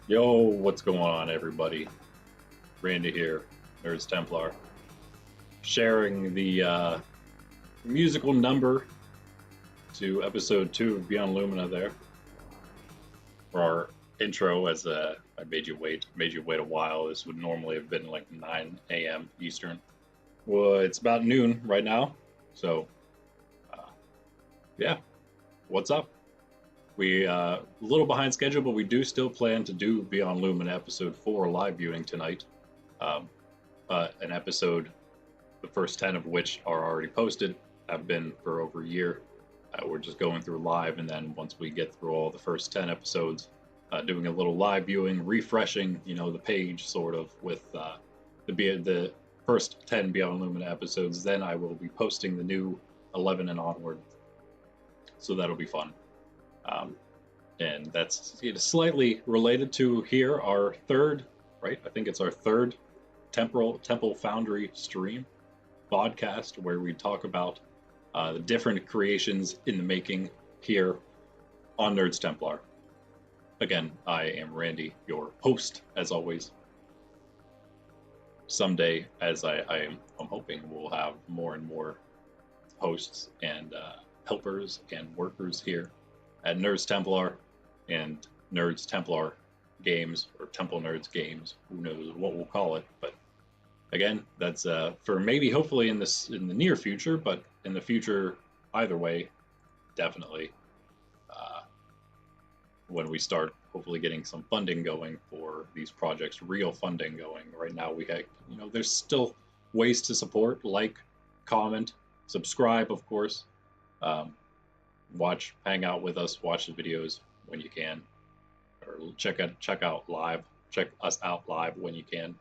Yo, what's going on, everybody? Randy here, Nerds Templar, sharing the musical number to episode 2 of Beyond Lumina there for our intro. As I made you wait a while. This would normally have been like 9 a.m. Eastern. Well, it's about noon right now, so uh, yeah, what's up? We a little behind schedule, but we do still plan to do Beyond Lumina episode 4 live viewing tonight. Um, an episode, the first 10 of which are already posted, have been for over a year. We're just going through live, and then once we get through all the first 10 episodes, doing a little live viewing, refreshing, the page sort of with the first 10 Beyond Lumina episodes. Then I will be posting the new 11 and onward, so that'll be fun. And that's slightly related to here, our third, right? I think it's our third Temple Foundry stream Vodcast, where we talk about the different creations in the making here on Nerds Templar. Again, I am Randy, your host, as always. Someday, as I'm hoping, we'll have more and more hosts and helpers and workers here at Nerds Templar and Nerds Templar Games, or Temple Nerds Games. Who knows what we'll call it, but again, that's for maybe hopefully in the near future, but in the future either way, definitely when we start hopefully getting some funding going for these projects, real funding going. Right now we have, there's still ways to support, like, comment, subscribe, of course. Watch, hang out with us, watch the videos when you can, or check us out live when you can.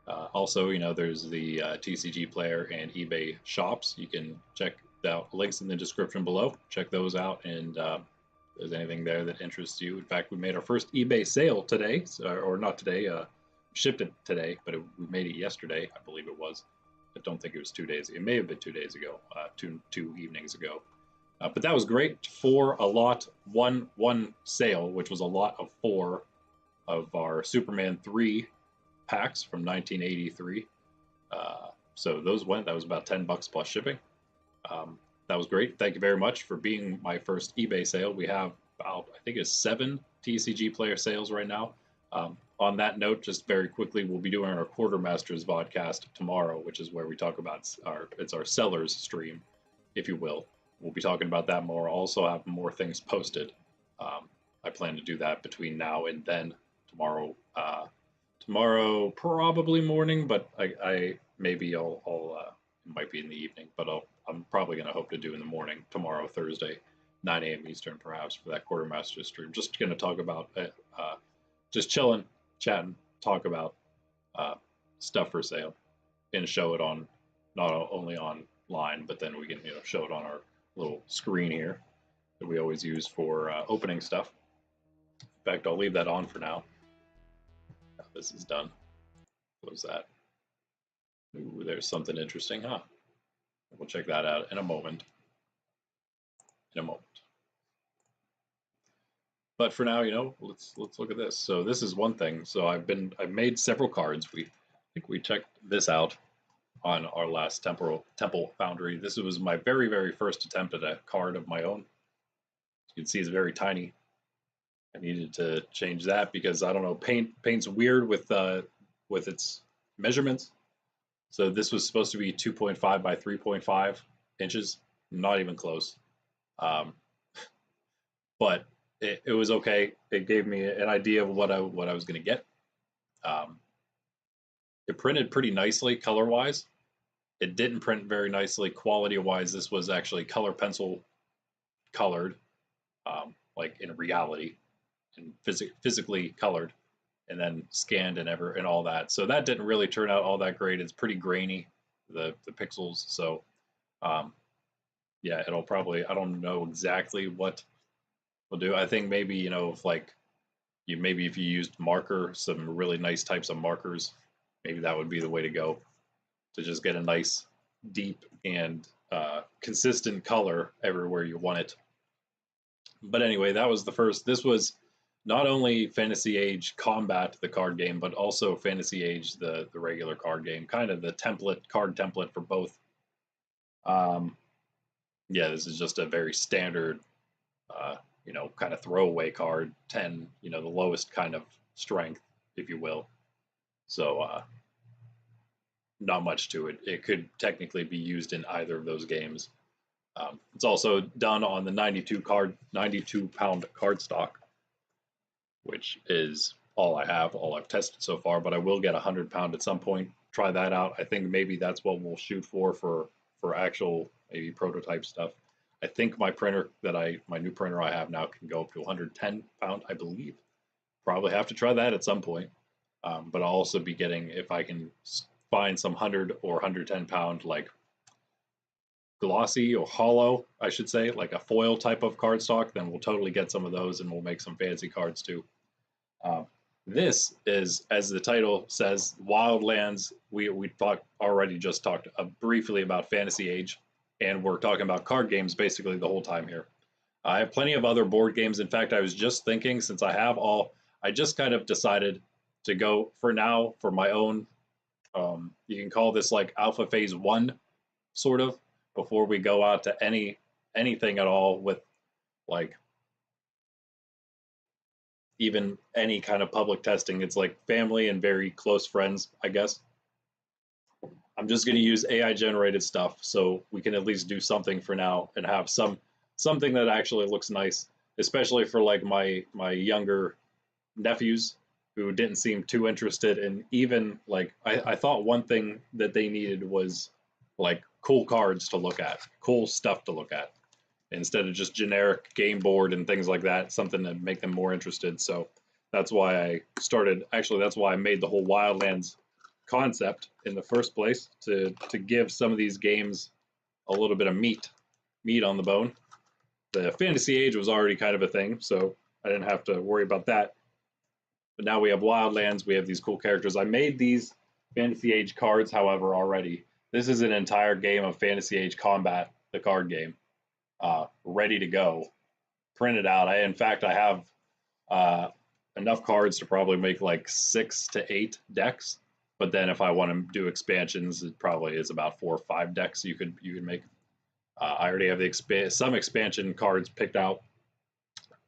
Also, there's the TCG Player and eBay shops. You can check out links in the description below. Check those out, and if there's anything there that interests you. In fact, we made our first eBay sale today, or not today. Shipped it today, but we made it yesterday, I believe it was. I don't think it was 2 days. It may have been 2 days ago, two evenings ago. But that was great for a lot one sale, which was a lot of 4 of our Superman 3 packs from 1983. So those went. That was about $10 plus shipping. That was great. Thank you very much for being my first eBay sale. We have about, I think it's 7 TCG Player sales right now. On that note, just very quickly, we'll be doing our Quartermasters Vodcast tomorrow, which is where we talk about our sellers stream, if you will. We'll be talking about that more. Also have more things posted. I plan to do that between now and then. Tomorrow probably morning, but I maybe I'll it might be in the evening, but I'm probably gonna hope to do in the morning tomorrow, Thursday, 9 a.m. Eastern, perhaps, for that Quartermaster stream. Just gonna talk about just chilling, chatting, talk about stuff for sale, and show it on not only online, but then we can show it on our little screen here that we always use for opening stuff. In fact, I'll leave that on for now. This is done. Close that. Ooh, there's something interesting, huh? We'll check that out in a moment. But for now, let's look at this. So this is one thing. So I've made several cards. I think we checked this out on our last Temple Foundry. This was my very, very first attempt at a card of my own. You can see it's very tiny. I needed to change that because I don't know, paint's weird with its measurements. So this was supposed to be 2.5 by 3.5 inches, not even close. But it was okay. It gave me an idea of what I was going to get. It printed pretty nicely color-wise. It didn't print very nicely quality-wise. This was actually color pencil colored, like in reality, and physically colored, and then scanned and all that. So that didn't really turn out all that great. It's pretty grainy, the pixels. So yeah, it'll probably, I don't know exactly what we'll do. I think maybe, if if you used some really nice types of markers, maybe that would be the way to go, to just get a nice, deep, and consistent color everywhere you want it. But anyway, that was the first. This was not only Fantasy Age Combat, the card game, but also Fantasy Age, the regular card game, kind of the card template for both. Um, yeah, this is just a very standard, kind of throwaway card, 10, the lowest kind of strength, if you will. So not much to it. It could technically be used in either of those games. It's also done on the 92 pound card stock, which is all I have, all I've tested so far. But I will get 100 pound at some point. Try that out. I think maybe that's what we'll shoot for actual maybe prototype stuff. I think my new printer I have now can go up to 110 pound, I believe. Probably have to try that at some point. But I'll also be getting, if I can find some 100 or 110 pound like glossy or hollow, I should say, like a foil type of cardstock, then we'll totally get some of those and we'll make some fancy cards too. This is, as the title says, Wildlands. We just talked briefly about Fantasy Age, and we're talking about card games basically the whole time here. I have plenty of other board games. In fact, I was just thinking, since I just kind of decided to go for now for my own. You can call this like Alpha Phase 1, sort of, before we go out to anything at all with like even any kind of public testing. It's like family and very close friends, I guess. I'm just going to use AI generated stuff so we can at least do something for now and have something that actually looks nice, especially for like my younger nephews who didn't seem too interested in even like I thought one thing that they needed was like cool cards to look at, cool stuff to look at, instead of just generic game board and things like that, something to make them more interested. So that's why that's why I made the whole Wildlands concept in the first place, to give some of these games a little bit of meat on the bone. The Fantasy Age was already kind of a thing, so I didn't have to worry about that. But now we have Wildlands, we have these cool characters. I made these Fantasy Age cards, however, already. This is an entire game of Fantasy Age Combat, the card game, ready to go, printed out. In fact, I have enough cards to probably make like 6 to 8 decks. But then if I want to do expansions, it probably is about 4 or 5 decks you could make. I already have some expansion cards picked out.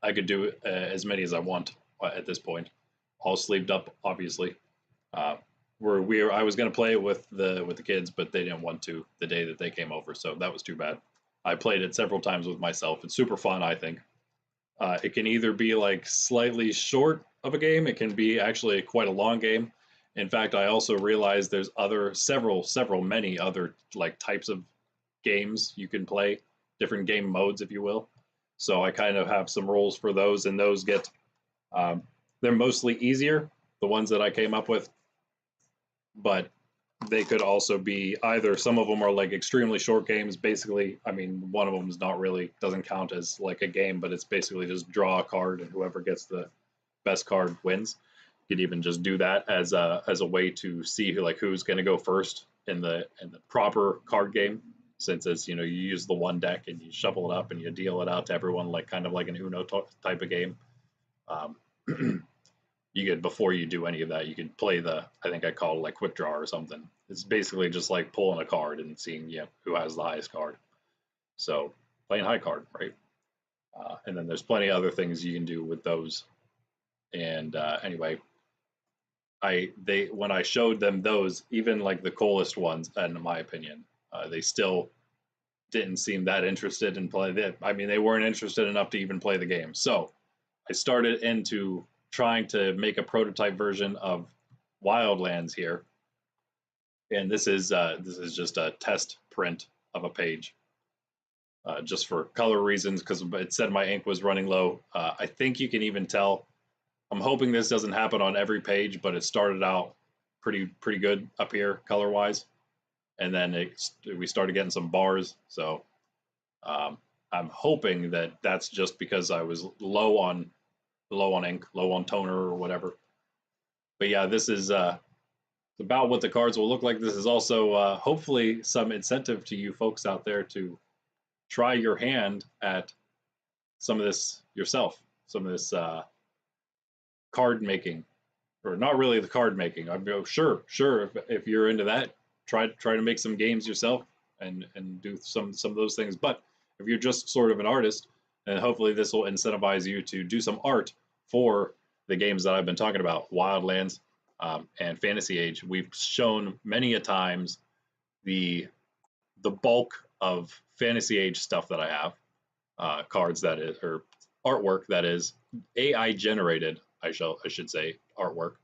I could do as many as I want at this point, all sleeved up, obviously. I was going to play it with the kids, but they didn't want to the day that they came over, so that was too bad. I played it several times with myself. It's super fun, I think. It can either be like slightly short of a game, it can be actually quite a long game. In fact, I also realized there's many other like types of games you can play, different game modes, if you will. So I kind of have some rules for those, and those they're mostly easier, the ones that I came up with, but they could also be either, some of them are like extremely short games. Basically, I mean, one of them doesn't count as like a game, but it's basically just draw a card and whoever gets the best card wins. You could even just do that as a way to see who's going to go first in the proper card game, since it's, you use the one deck and you shuffle it up and you deal it out to everyone, like kind of like an Uno type of game. You could, before you do any of that, you could play I think I call it like quick draw or something. It's basically just like pulling a card and seeing who has the highest card. So playing high card, right? And then there's plenty of other things you can do with those. And anyway, when I showed them those, even like the coolest ones, in my opinion, they still didn't seem that interested in playing it. I mean, they weren't interested enough to even play the game. So I started into trying to make a prototype version of Wildlands here, and this is just a test print of a page, just for color reasons, because it said my ink was running low. I think you can even tell. I'm hoping this doesn't happen on every page, but it started out pretty good up here color wise, and then we started getting some bars. So I'm hoping that that's just because I was low on ink, low on toner or whatever. But yeah, this is about what the cards will look like. This is also hopefully some incentive to you folks out there to try your hand at some of this yourself, some of this card making, or not really the card making. I'd go sure, if you're into that, try to make some games yourself and do some of those things. But if you're just sort of an artist, and hopefully this will incentivize you to do some art for the games that I've been talking about, Wildlands and Fantasy Age. We've shown many a times the bulk of Fantasy Age stuff that I have, cards that is, or artwork that is AI generated, I should say, artwork,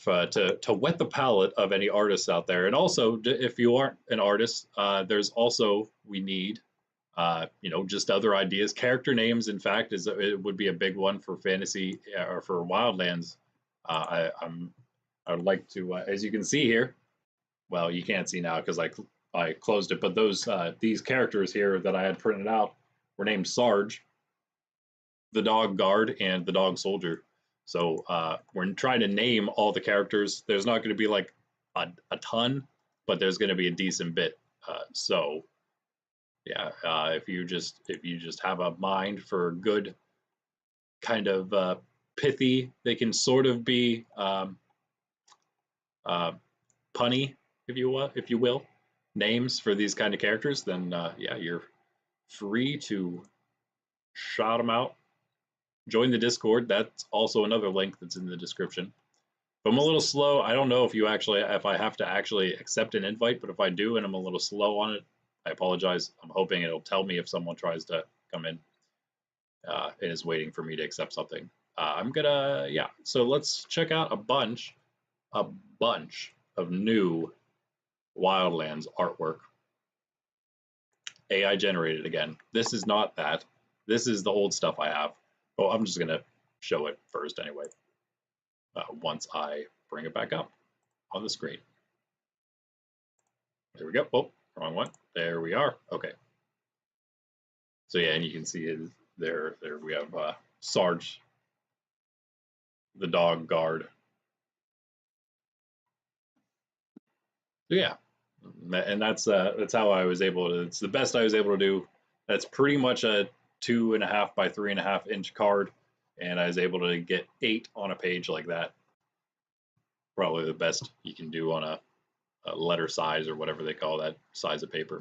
to whet the palate of any artists out there. And also, if you aren't an artist, there's also, we need just other ideas. Character names, in fact, it would be a big one for fantasy or for Wildlands. I would like to, as you can see here. Well, you can't see now because I closed it. But these characters here that I had printed out were named Sarge, the Dog Guard, and the Dog Soldier. So we're trying to name all the characters. There's not going to be like a ton, but there's going to be a decent bit. So yeah, if you just have a mind for good kind of pithy, they can sort of be punny, if you will, names for these kind of characters, then yeah, you're free to shout them out. Join the Discord. That's also another link that's in the description. If I'm a little slow, I don't know if I have to actually accept an invite, but if I do and I'm a little slow on it, I apologize. I'm hoping it'll tell me if someone tries to come in and is waiting for me to accept something. Yeah. So let's check out a bunch of new Wildlands artwork. AI generated again. This is not that. This is the old stuff I have. Oh, I'm just gonna show it first anyway. Once I bring it back up on the screen. There we go. Oh, wrong one. There we are. Okay. So yeah, and you can see there we have Sarge, the Dog Guard. So yeah, and that's how I was able to. It's the best I was able to do. That's pretty much a 2.5 by 3.5 inch card, and I was able to get 8 on a page like that. Probably the best you can do on a letter size or whatever they call that size of paper,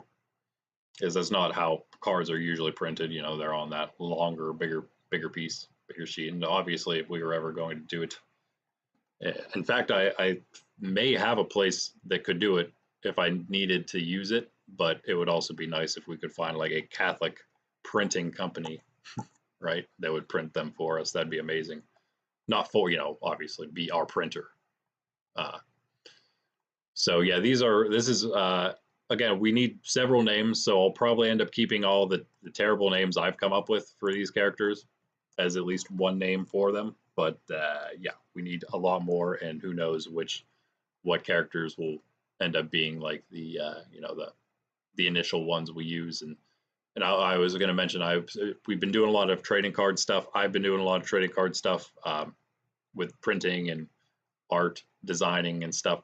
because that's not how cards are usually printed. You know, they're on that longer, bigger piece, bigger sheet. And obviously, if we were ever going to do it, in fact, I may have a place that could do it if I needed to use it, but it would also be nice if we could find like a Catholic printing company, right, that would print them for us. That'd be amazing. Not for, obviously be our printer. So yeah, this is again, we need several names, so I'll probably end up keeping all the terrible names I've come up with for these characters as at least one name for them. But yeah, we need a lot more, and who knows what characters will end up being like the initial ones we use. And I was going to mention we've been doing a lot of trading card stuff. I've been doing a lot of trading card stuff with printing and art designing and stuff.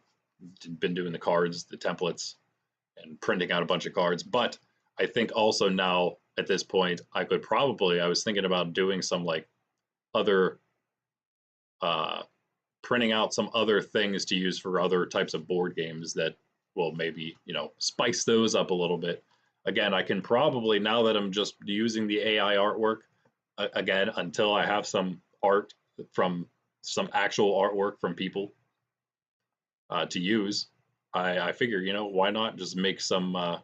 Been doing the cards, the templates, and printing out a bunch of cards. But I think also now at this point, I was thinking about doing some like other printing out some other things to use for other types of board games that will maybe, spice those up a little bit. Again, I can probably, now that I'm just using the AI artwork, again, until I have some art from some actual artwork from people to use, I figure, why not just make some, I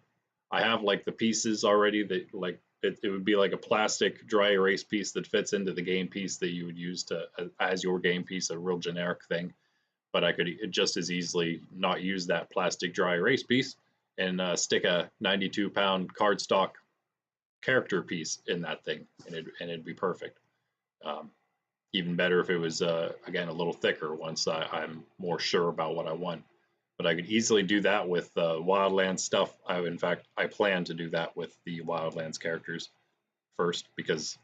have like the pieces already that like, it would be like a plastic dry erase piece that fits into the game piece that you would use as your game piece, a real generic thing. But I could just as easily not use that plastic dry erase piece and stick a 92-pound cardstock character piece in that thing, and it'd be perfect. Even better if it was again a little thicker once I'm more sure about what I want. But I could easily do that with Wildlands stuff. In fact, I plan to do that with the Wildlands characters first, because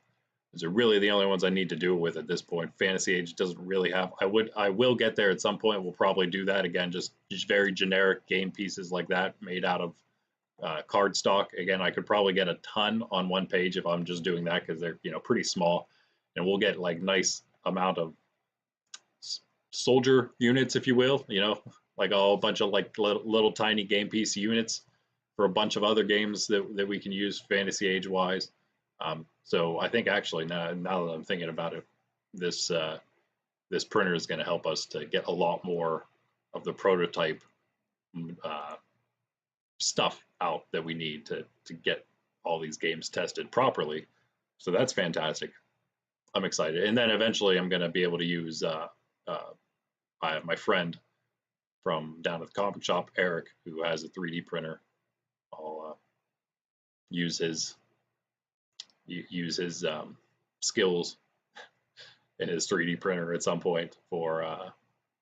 those are really the only ones I need to do it with at this point. Fantasy Age doesn't really have. I will get there at some point. We'll probably do that again. Just very generic game pieces like that made out of cardstock. Again, I could probably get a ton on one page if I'm just doing that, because they're pretty small, and we'll get like nice amount of soldier units, if you will, like a whole bunch of like little tiny game piece units for a bunch of other games that we can use fantasy age wise. So I think actually now that I'm thinking about it, this this printer is going to help us to get a lot more of the prototype stuff out that we need to get all these games tested properly. So that's fantastic. I'm excited. And then eventually I'm going to be able to use my friend from down at the comic shop, Eric, who has a 3D printer. I'll use his skills in his 3D printer at some point for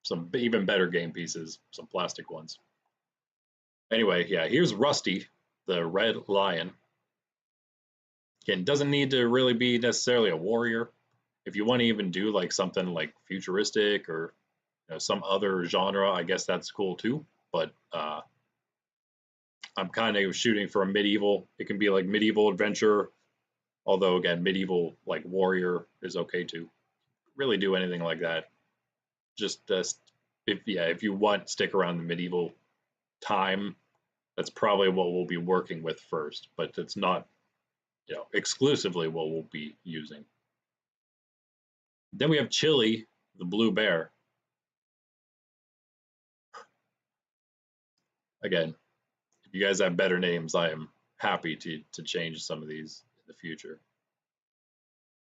some even better game pieces, some plastic ones. Anyway, yeah, here's Rusty, the red lion. Again, doesn't need to really be necessarily a warrior. If you want to even do like something like futuristic or some other genre, I guess that's cool too. But I'm kind of shooting for a medieval. It can be like medieval adventure, although again, medieval like warrior is okay too. Really do anything like that. Just if you want, stick around the medieval time. That's probably what we'll be working with first, but it's not exclusively what we'll be using. Then we have Chili, the blue bear. Again, if you guys have better names, I am happy to change some of these in the future.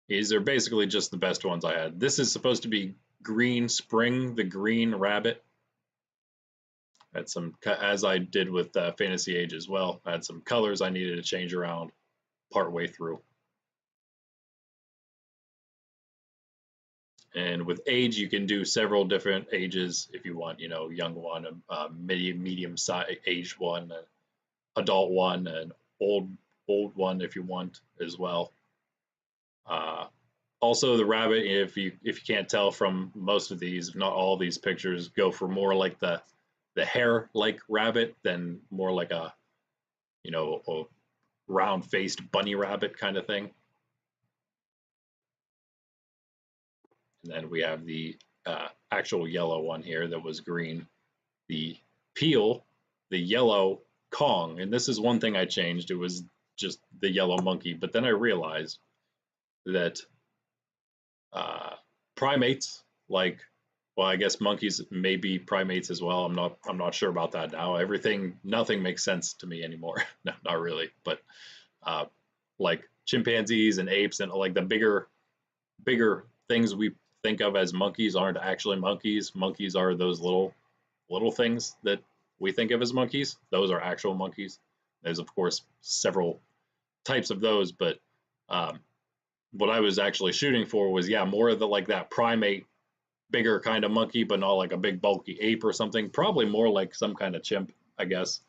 These are basically just the best ones I had. This is supposed to be Green Spring, the green rabbit. I had some, as I did with Fantasy Age as well, I had some colors I needed to change around part way through. And with age, you can do several different ages if you want, young one, medium size aged one, an adult one, an old one if you want as well. Also, the rabbit, if you can't tell from most of these, if not all these pictures, go for more like the hare-like rabbit than more like a round-faced bunny rabbit kind of thing. And then we have the actual yellow one here that was green. The Peel, the yellow Kong. And this is one thing I changed. It was just the yellow monkey. But then I realized that primates, like, well, I guess monkeys may be primates as well. I'm not sure about that now. Nothing makes sense to me anymore. No, not really. But like chimpanzees and apes and like the bigger things we think of as monkeys aren't actually monkeys. Monkeys are those little things that we think of as monkeys. Those are actual monkeys. There's of course several types of those, but what I was actually shooting for was more of the like that primate, bigger kind of monkey, but not like a big bulky ape or something. Probably more like some kind of chimp, I guess.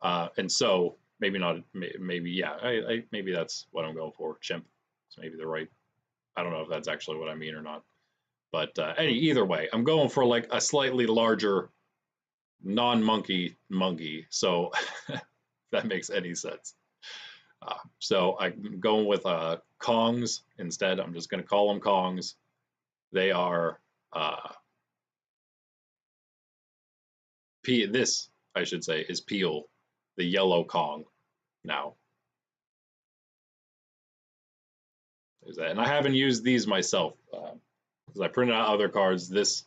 And so maybe not. Maybe maybe that's what I'm going for. Chimp. It's maybe the right. I don't know if that's actually what I mean or not. But either way, I'm going for like a slightly larger non-monkey monkey. So if that makes any sense. So I'm going with Kongs instead. I'm just going to call them Kongs. They are this, I should say, is Peel, the yellow Kong now. There's that. And I haven't used these myself because I printed out other cards. This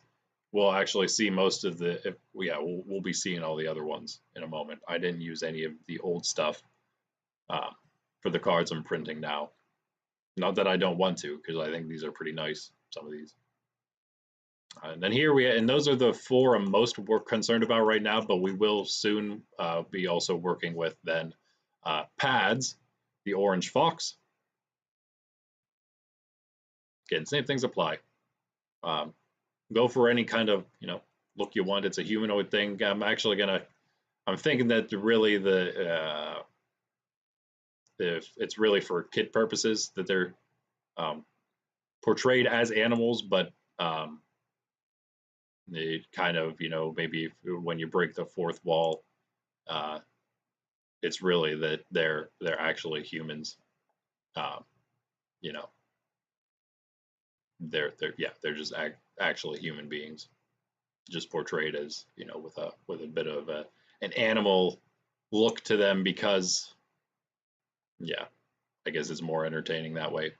will actually see most of the, we'll be seeing all the other ones in a moment. I didn't use any of the old stuff for the cards I'm printing now. Not that I don't want to, because I think these are pretty nice, some of these. And then here and those are the 4 I'm most concerned about right now, but we will soon be also working with then Pads, the orange fox. Again, same things apply. Go for any kind of look you want. It's a humanoid thing. I'm thinking that really if it's really for kid purposes that they're portrayed as animals, but they kind of maybe when you break the fourth wall, it's really that they're actually humans. they're just actually human beings, just portrayed as, you know, with a bit of an animal look to them because, yeah, I guess it's more entertaining that way.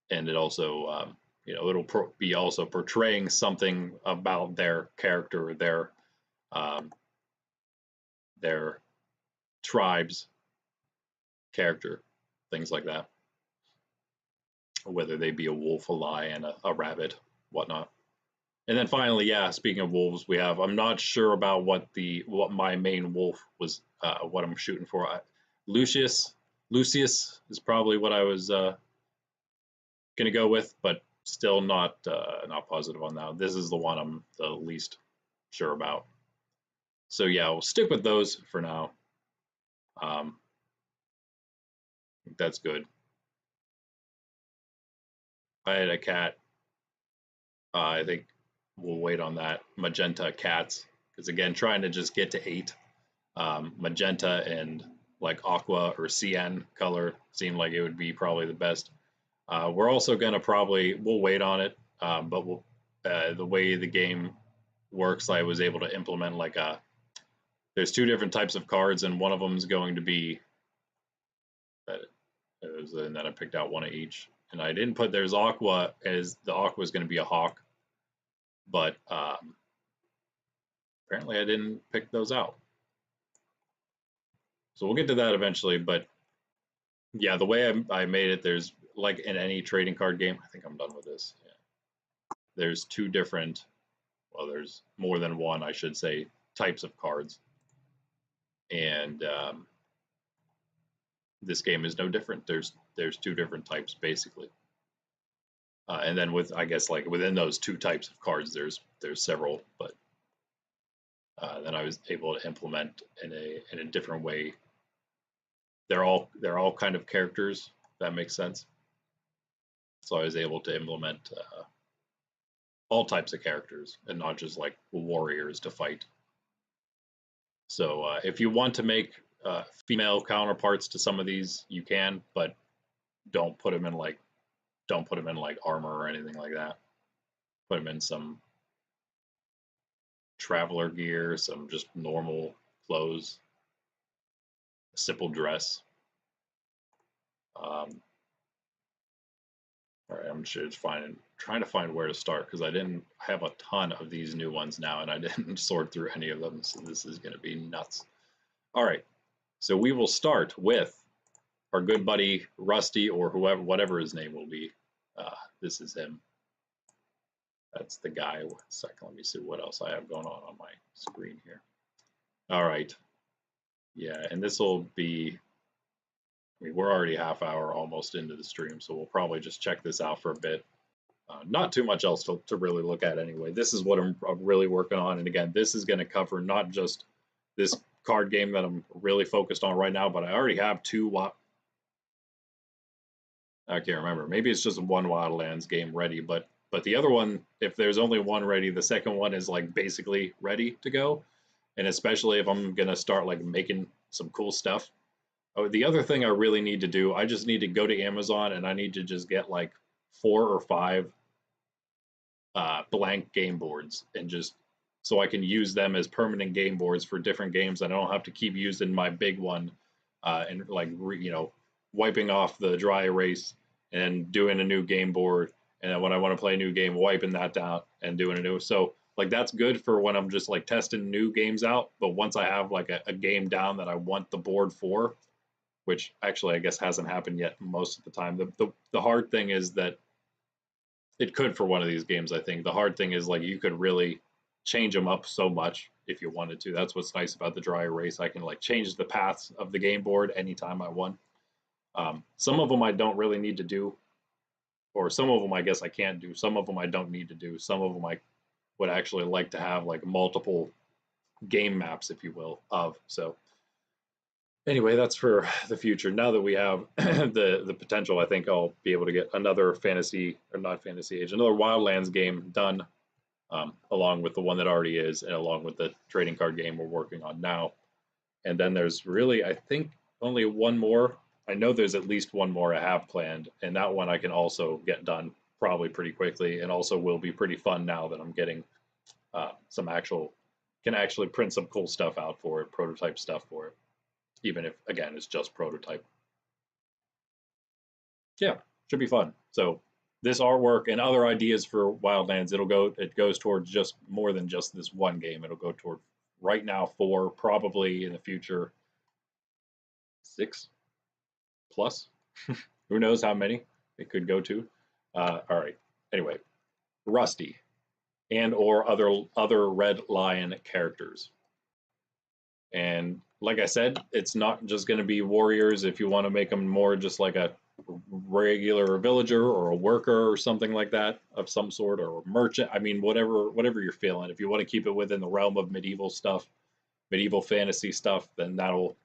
And it also, you know, it'll be also portraying something about their character, um, their tribe's character, things like that. Whether they be a wolf, a lion, a rabbit, whatnot. And then finally, yeah, speaking of wolves, we have. I'm not sure about what my main wolf was. What I'm shooting for. Lucius is probably what I was gonna go with, but still not positive on that. This is the one I'm the least sure about. So yeah, we'll stick with those for now. That's good. I had a cat. I think we'll wait on that. Magenta cats, because again, trying to just get to 8. Magenta and like aqua or cyan color seemed like it would be probably the best. We're also gonna we'll wait on it, but the way the game works, I was able to implement like there's 2 different types of cards, and one of them is going to be and then I picked out one of each, and I didn't put there's aqua as the aqua is going to be a hawk, but apparently I didn't pick those out. So we'll get to that eventually, but yeah, the way I made it, there's like in any trading card game, I think I'm done with this. Yeah. There's 2 different, well, there's more than one, I should say, types of cards. And this game is no different. There's 2 different types basically. And then I guess like within those 2 types of cards, there's several, but then I was able to implement in a different way. They're all kind of characters, if that makes sense. So I was able to implement all types of characters and not just like warriors to fight. So if you want to make female counterparts to some of these, you can, but don't put them in like armor or anything like that. Put them in some traveler gear, some just normal clothes, a simple dress. All right, I'm just trying to find where to start because I didn't have a ton of these new ones now, and I didn't sort through any of them, so this is going to be nuts. All right, so we will start with our good buddy Rusty, or whatever his name will be. This is him. That's the guy. 1 second, let me see what else I have going on my screen here. All right. Yeah, and this will be, I mean, we're already half hour almost into the stream, so we'll probably just check this out for a bit. Not too much else to really look at anyway. This is what I'm really working on. And again, this is going to cover not just this card game that I'm really focused on right now, but I already have 2 I can't remember. Maybe it's just 1 Wildlands game ready, but the other one, if there's only 1 ready, the second one is like basically ready to go. And especially if I'm gonna start like making some cool stuff. Oh, the other thing I really need to do, I just need to go to Amazon and I need to just get like 4 or 5 blank game boards, and just so I can use them as permanent game boards for different games. I don't have to keep using my big one and like wiping off the dry erase and doing a new game board, and then when I want to play a new game, wiping that down and doing a new. So like that's good for when I'm just like testing new games out. But once I have like a game down that I want the board for, which actually I guess hasn't happened yet most of the time. The hard thing is that it could for one of these games. I think the hard thing is like you could really change them up so much if you wanted to. That's what's nice about the dry erase. I can like change the paths of the game board anytime I want. Some of them I don't really need to do, or some of them I guess I can't do. Some of them I don't need to do. Some of them I would actually like to have like multiple game maps, if you will, of. So anyway, that's for the future. Now that we have the potential, I think I'll be able to get another fantasy, or not fantasy age, another Wildlands game done, along with the one that already is, and along with the trading card game we're working on now. And then there's really, I think, only one more. I know there's at least one more I have planned, and that one I can also get done probably pretty quickly, and also will be pretty fun now that I'm getting some actual, can actually print some cool stuff out for it, prototype stuff for it, even if, again, it's just prototype. Yeah, should be fun. So this artwork and other ideas for Wildlands, it goes towards just more than just this one game. It'll go toward right now 4, probably in the future 6 plus. Who knows how many it could go to. All right. Anyway, Rusty and or other Red Lion characters. And like I said, it's not just going to be warriors. If you want to make them more just like a regular villager or a worker or something like that of some sort, or a merchant, I mean, whatever you're feeling. If you want to keep it within the realm of medieval stuff, medieval fantasy stuff, then that'll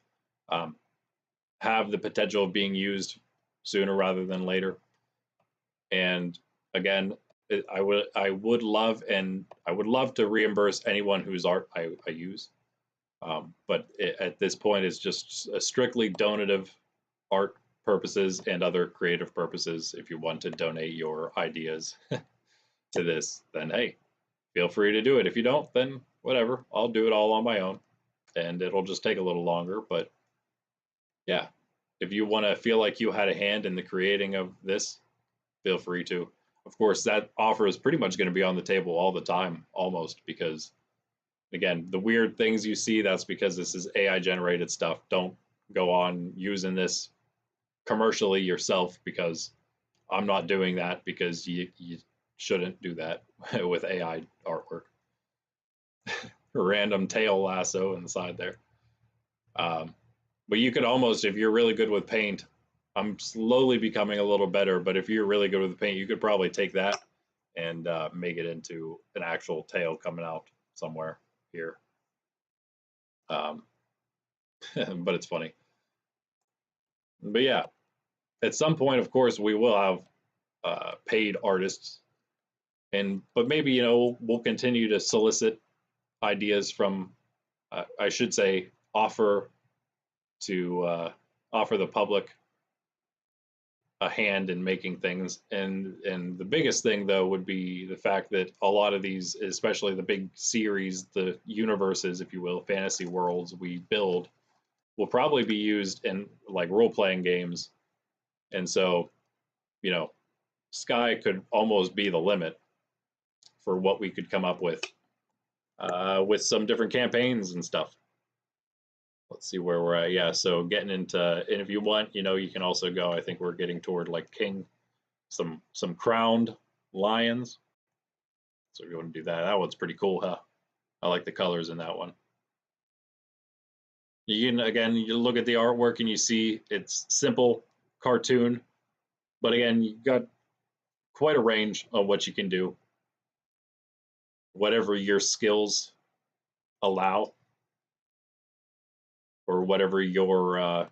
have the potential of being used sooner rather than later. And again, I would love to reimburse anyone whose art I use. But at this point, it's just a strictly donative art purposes and other creative purposes. If you want to donate your ideas to this, then hey, feel free to do it. If you don't, then whatever, I'll do it all on my own, and it'll just take a little longer. But yeah, if you want to feel like you had a hand in the creating of this, feel free to. Of course, that offer is pretty much going to be on the table all the time, almost, because again, the weird things you see, that's because this is AI generated stuff. Don't go on using this commercially yourself, because I'm not doing that, because you shouldn't do that with AI artwork. Random tail lasso in the side there. But you could almost, if you're really good with paint, I'm slowly becoming a little better, but if you're really good with paint, you could probably take that and make it into an actual tail coming out somewhere here. But it's funny. But yeah, at some point, of course, we will have paid artists, but maybe we'll continue to solicit ideas from, I should say, offer the public a hand in making things. And the biggest thing, though, would be the fact that a lot of these, especially the big series, the universes, if you will, fantasy worlds we build, will probably be used in like role-playing games. And so, sky could almost be the limit for what we could come up with some different campaigns and stuff. Let's see where we're at. Yeah, so getting into, and if you want, you can also go, I think we're getting toward like some crowned lions. So if you want to do that, that one's pretty cool, huh? I like the colors in that one. You can, again, you look at the artwork and you see it's simple cartoon, but again, you got quite a range of what you can do, whatever your skills allow, or whatever your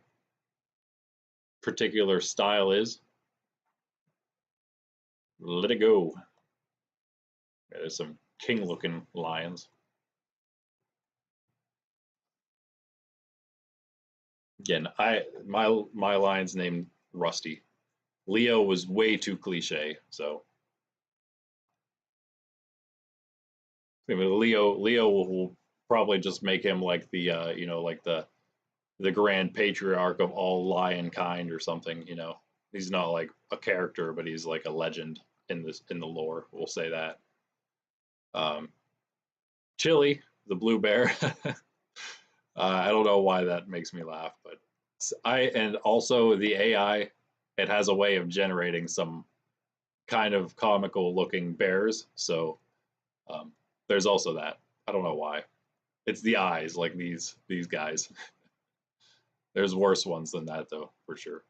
particular style is. Let it go. Yeah, there's some king-looking lions. Again, my lion's named Rusty. Leo was way too cliche, so Leo will probably just make him like the like the grand patriarch of all lion kind or something. He's not like a character, but he's like a legend in the lore. We'll say that. Chili, the blue bear. I don't know why that makes me laugh, but and also the AI, it has a way of generating some kind of comical looking bears. So there's also that. I don't know why. It's the eyes, like these guys. There's worse ones than that, though, for sure.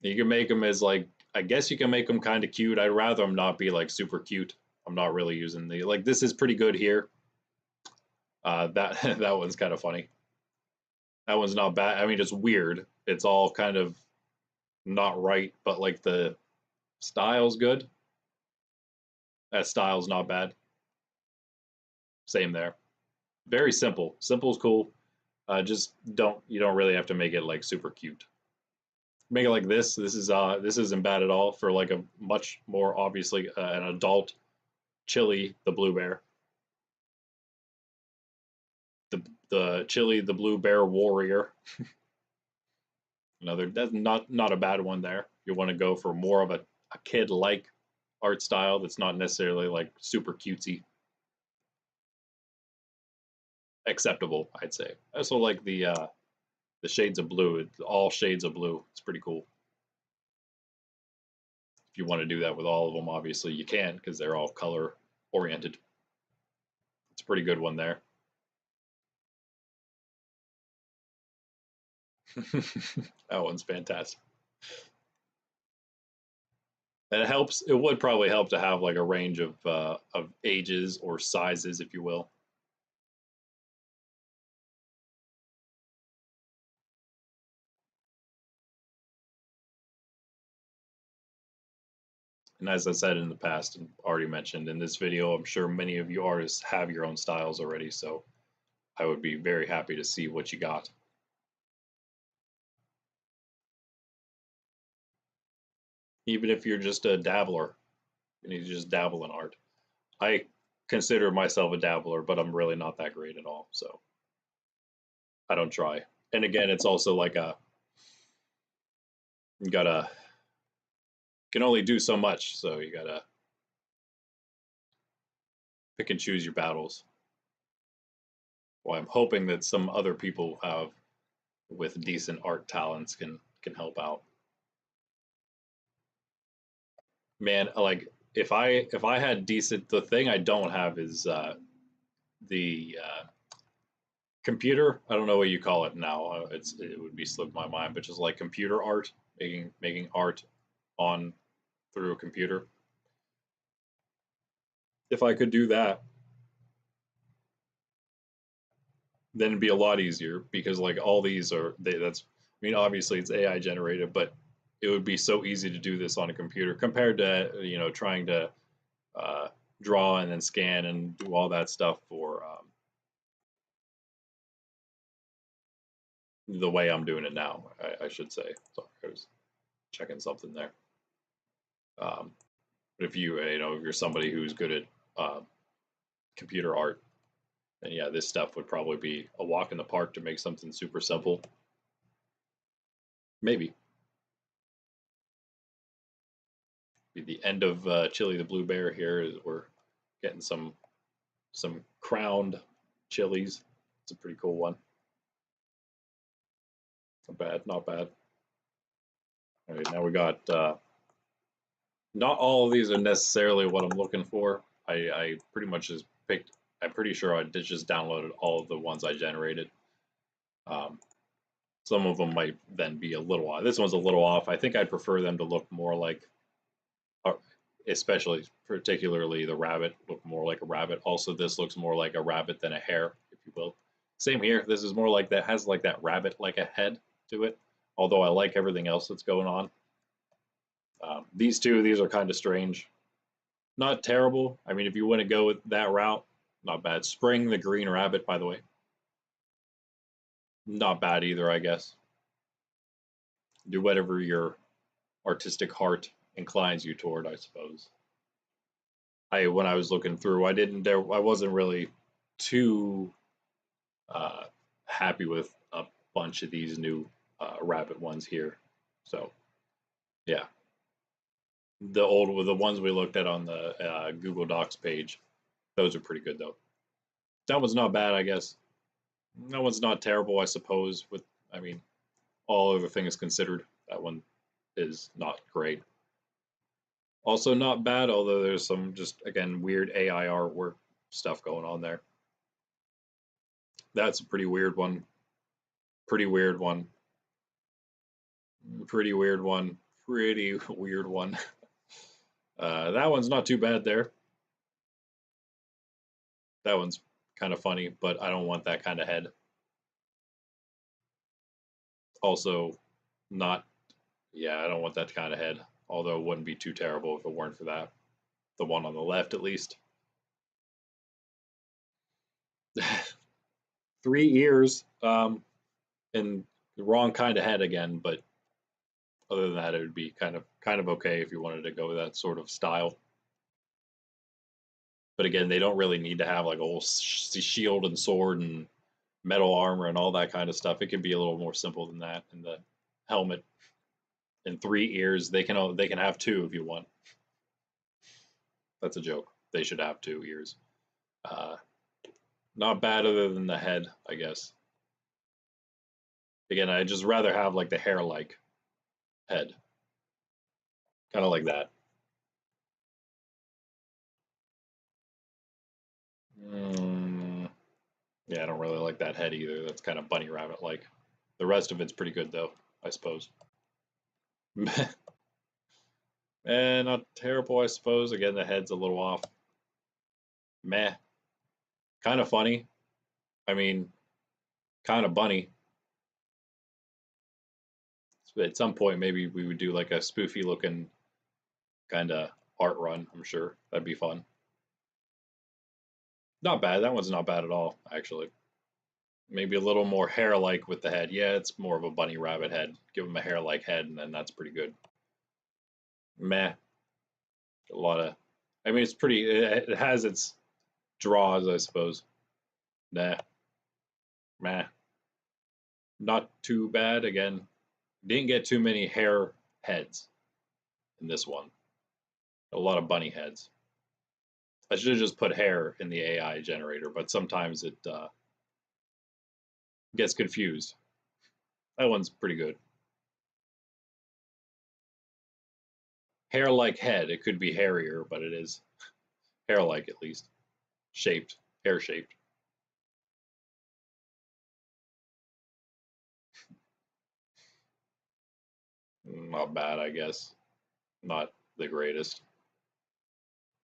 You can make them as like, I guess you can make them kind of cute. I'd rather them not be like super cute. I'm not really using this is pretty good here. That that one's kind of funny. That one's not bad. I mean, it's weird. It's all kind of not right, but like the style's good. That style's not bad. Same there. Very simple. Simple's cool. Just you don't really have to make it like super cute. Make it like this. This isn't bad at all for like a much more obviously an adult Chili the blue bear. The Chili the blue bear warrior. Another that's not a bad one there. You want to go for more of a kid like art style that's not necessarily like super cutesy. Acceptable, I'd say. I also like the shades of blue. It's all shades of blue. It's pretty cool. If you want to do that with all of them, obviously you can because they're all color oriented. It's a pretty good one there. That one's fantastic. And it helps. It would probably help to have like a range of ages or sizes, if you will. And as I said in the past and already mentioned in this video, I'm sure many of you artists have your own styles already, so I would be very happy to see what you got. Even if you're just a dabbler and you just dabble in art. I consider myself a dabbler, but I'm really not that great at all, so I don't try. And again, it's also like you gotta can only do so much, so you gotta pick and choose your battles. Well, I'm hoping that some other people have with decent art talents can help out. Man, like if I had decent, the thing I don't have is the computer. I don't know what you call it now. It would be slipped my mind, but just like computer art, making art on through a computer. If I could do that, then it'd be a lot easier because like all these are that's I mean obviously it's AI generated, but it would be so easy to do this on a computer compared to trying to uh, draw and then scan and do all that stuff for the way I'm doing it now. I should say. Sorry, I was checking something there. Um, but if if you're somebody who's good at computer art, then yeah, this stuff would probably be a walk in the park to make something super simple. Maybe be the end of Chili the Blue Bear here. Is we're getting some crowned chilies. It's a pretty cool one. Not bad, not bad. All right, now we got. Not all of these are necessarily what I'm looking for. I pretty much just picked. I'm pretty sure I did just downloaded all of the ones I generated. Um, some of them might then be a little off. This one's a little off. I think I'd prefer them to look more like, especially particularly the rabbit, look more like a rabbit. Also, this looks more like a rabbit than a hare, if you will. Same here. This is more like that has like that rabbit like a head to it. Although I like everything else that's going on. These are kind of strange. Not terrible. I mean, if you want to go with that route, not bad. Spring the green rabbit, by the way. Not bad either, I guess. Do whatever your artistic heart inclines you toward, I suppose. When I was looking through, I wasn't really too uh, happy with a bunch of these new rabbit ones here. So yeah, the ones we looked at on the Google Docs page, those are pretty good though. That one's not bad, I guess. That one's not terrible, I suppose. I mean, all other things considered, that one is not great. Also not bad, although there's some just again weird AI artwork stuff going on there. That's a pretty weird one. Pretty weird one. Pretty weird one. Pretty weird one. That one's not too bad there. That one's kind of funny, but I don't want that kind of head. Also, not, yeah, I don't want that kind of head. Although it wouldn't be too terrible if it weren't for that. The one on the left, at least. 3 ears, and the wrong kind of head again, but Other than that, it would be kind of okay if you wanted to go with that sort of style. But again, they don't really need to have like a whole shield and sword and metal armor and all that kind of stuff. It can be a little more simple than that. And the helmet and 3 ears, they can have 2 if you want. That's a joke. They should have 2 ears. Not bad other than the head, I guess. Again, I'd just rather have like the hair-like head. Kind of like that. Yeah, I don't really like that head either. That's kind of bunny rabbit-like. The rest of it's pretty good though, I suppose. Not terrible, I suppose. Again, the head's a little off. Meh. Kind of funny. I mean, kind of bunny. At some point, maybe we would do like a spoofy looking kind of art run. I'm sure that'd be fun. Not bad. That one's not bad at all, actually. Maybe a little more hair-like with the head. Yeah, it's more of a bunny rabbit head. Give him a hair-like head, and then that's pretty good. Meh. A lot of. I mean, it's pretty. It has its draws, I suppose. Nah. Meh. Not too bad. Again, didn't get too many hair heads in this one. A lot of bunny heads. I should have just put hair in the AI generator, but sometimes it gets confused. That one's pretty good. Hair-like head. It could be hairier, but it is hair-like at least. Shaped. Hair-shaped. Not bad, I guess. Not the greatest.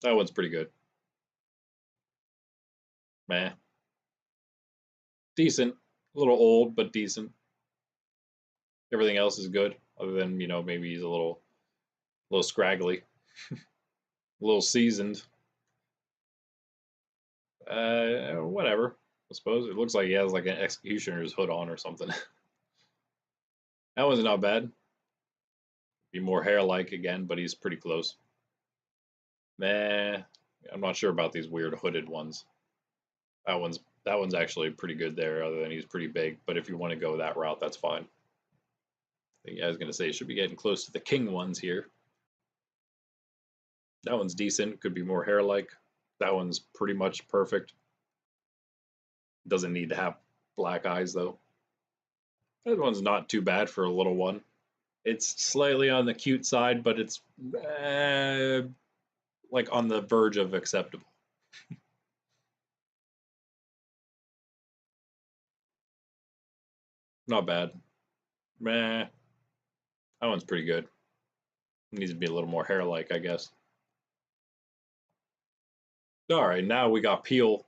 That one's pretty good. Meh. Decent. A little old, but decent. Everything else is good, other than, maybe he's a little scraggly. A little seasoned. Whatever. I suppose. It looks like he has like an executioner's hood on or something. That one's not bad. Be more hair-like again, but he's pretty close. Nah, I'm not sure about these weird hooded ones. That one's actually pretty good there, other than he's pretty big. But if you want to go that route, that's fine. I was gonna say you should be getting close to the king ones here. That one's decent. Could be more hair-like. That one's pretty much perfect. Doesn't need to have black eyes though. That one's not too bad for a little one. It's slightly on the cute side, but it's like on the verge of acceptable. Not bad. Meh. That one's pretty good. Needs to be a little more hair-like, I guess. All right, now we got Peel,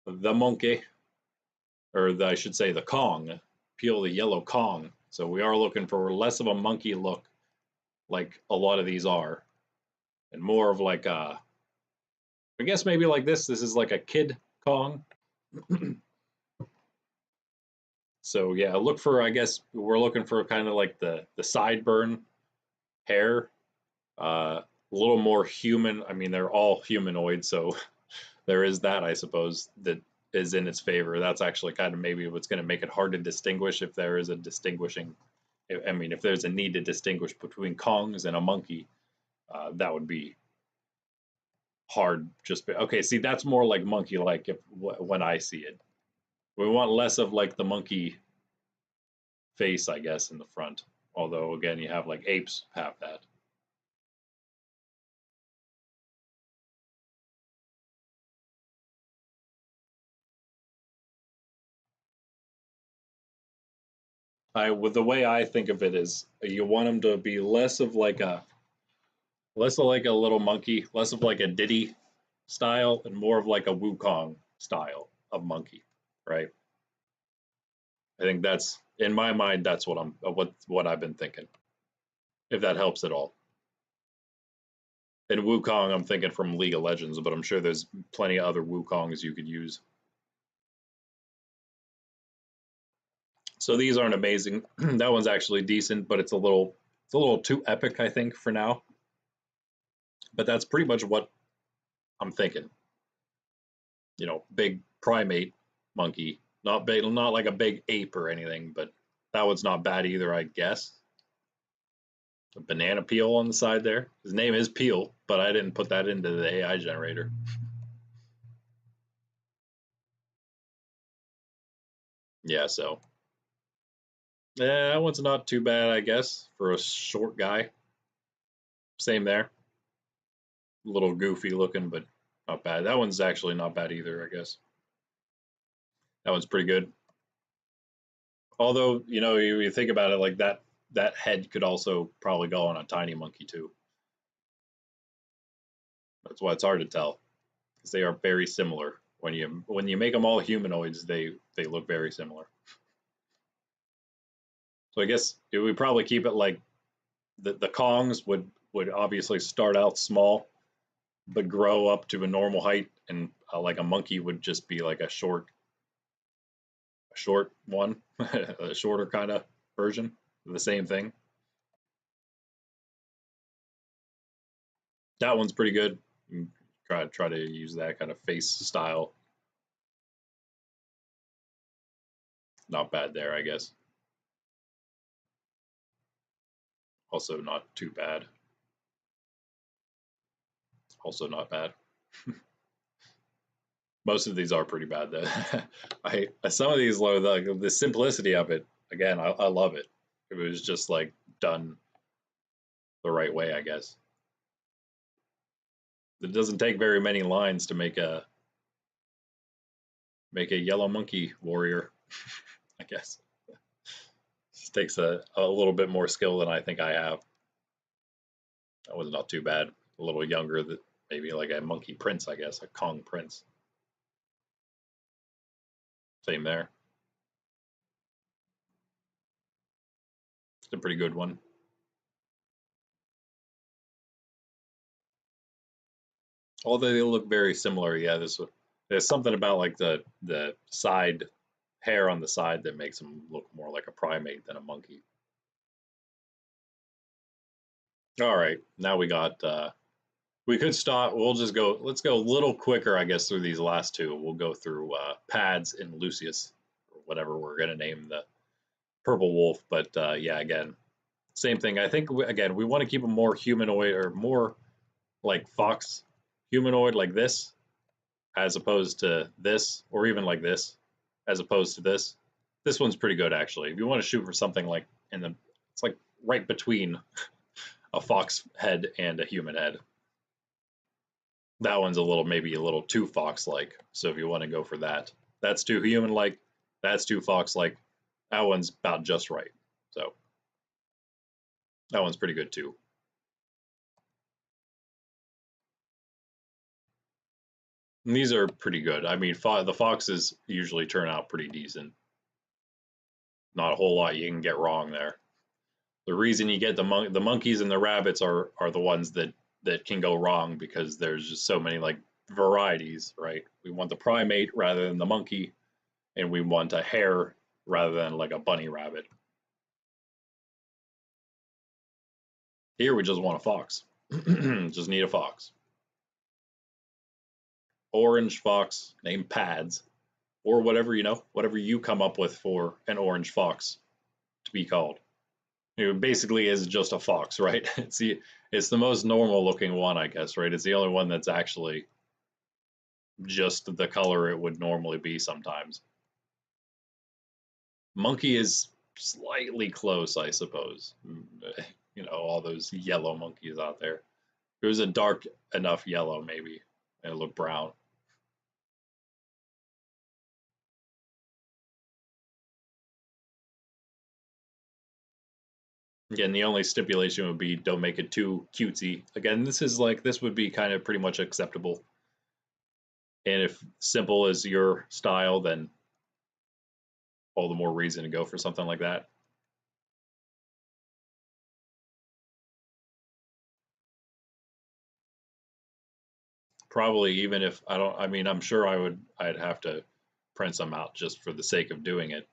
the monkey, or I should say the Kong. Peel the yellow Kong. So we are looking for less of a monkey look, like a lot of these are, and more of like a, I guess maybe like this. This is like a kid Kong. So yeah, look for, I guess we're looking for kind of like the sideburn hair, a little more human. I mean, they're all humanoid, so there is that, I suppose, that is in its favor. That's actually kind of maybe what's going to make it hard to distinguish if there is a distinguishing. I mean, if there's a need to distinguish between Kongs and a monkey, that would be hard. Okay. See, that's more like monkey-like when I see it. We want less of like the monkey face, I guess, in the front. Although, again, you have like apes have that. With the way I think of it is, you want them to be less of like a little monkey, less of like a Diddy style, and more of like a Wukong style of monkey, right? I think that's, in my mind, that's what I've been thinking. If that helps at all. And Wukong, I'm thinking from League of Legends, but I'm sure there's plenty of other Wukongs you could use. So these aren't amazing. That one's actually decent, but it's a little too epic, I think, for now. But that's pretty much what I'm thinking. You know, big primate monkey, not big, not like a big ape or anything, but that one's not bad either, I guess. A banana peel on the side there. His name is Peel, but I didn't put that into the AI generator. Yeah, so yeah, that one's not too bad, I guess, for a short guy. Same there. A little goofy looking, but not bad. That one's actually not bad either, I guess. That one's pretty good. Although, you know, you think about it like that, that head could also probably go on a tiny monkey too. That's why it's hard to tell because they are very similar. When you make them all humanoids, they look very similar. So I guess it would probably keep it like the Kongs would obviously start out small, but grow up to a normal height, and like a monkey would just be like a short one, a shorter kind of version of the same thing. That one's pretty good. Try to use that kind of face style. Not bad there, I guess. Also not too bad. Also not bad. Most of these are pretty bad though. I some of these like the simplicity of it. Again, I love it. It was just like done the right way, I guess. It doesn't take very many lines to make a yellow monkey warrior, I guess. Just takes a little bit more skill than I think I have. That was not too bad. A little younger, that maybe like a monkey prince, I guess, a Kong prince. Same there. It's a pretty good one. Although they look very similar, yeah. There's something about like the side hair on the side that makes them look more like a primate than a monkey. All right, now we got. We could stop. We'll just go. Let's go a little quicker, I guess, through these last two. We'll go through Pads and Lucius, or whatever we're gonna name the purple wolf. But yeah, again, same thing. I think again we want to keep them more humanoid or more like fox humanoid like this, as opposed to this, or even like this, as opposed to this. This one's pretty good actually. If you want to shoot for something like it's like right between a fox head and a human head. That one's maybe a little too fox-like. So if you want to go for that, that's too human-like. That's too fox-like. That one's about just right. So that one's pretty good too. And these are pretty good. I mean, the foxes usually turn out pretty decent. Not a whole lot you can get wrong there. The reason you get the monkeys and the rabbits are the ones that can go wrong because there's just so many like varieties, right? We want the primate rather than the monkey, and we want a hare rather than like a bunny rabbit. Here we just want a fox. Just need a fox. Orange fox named Pads, or whatever whatever you come up with for an orange fox to be called. It basically is just a fox, right? It's the most normal looking one, I guess, right? It's the only one that's actually just the color it would normally be sometimes. Monkey is slightly close, I suppose. You know, all those yellow monkeys out there. It was a dark enough yellow, maybe, and it looked brown. Again, the only stipulation would be don't make it too cutesy. Again, this would be kind of pretty much acceptable. And if simple is your style, then all the more reason to go for something like that. Probably even if I don't, I mean, I'm sure I'd have to print some out just for the sake of doing it.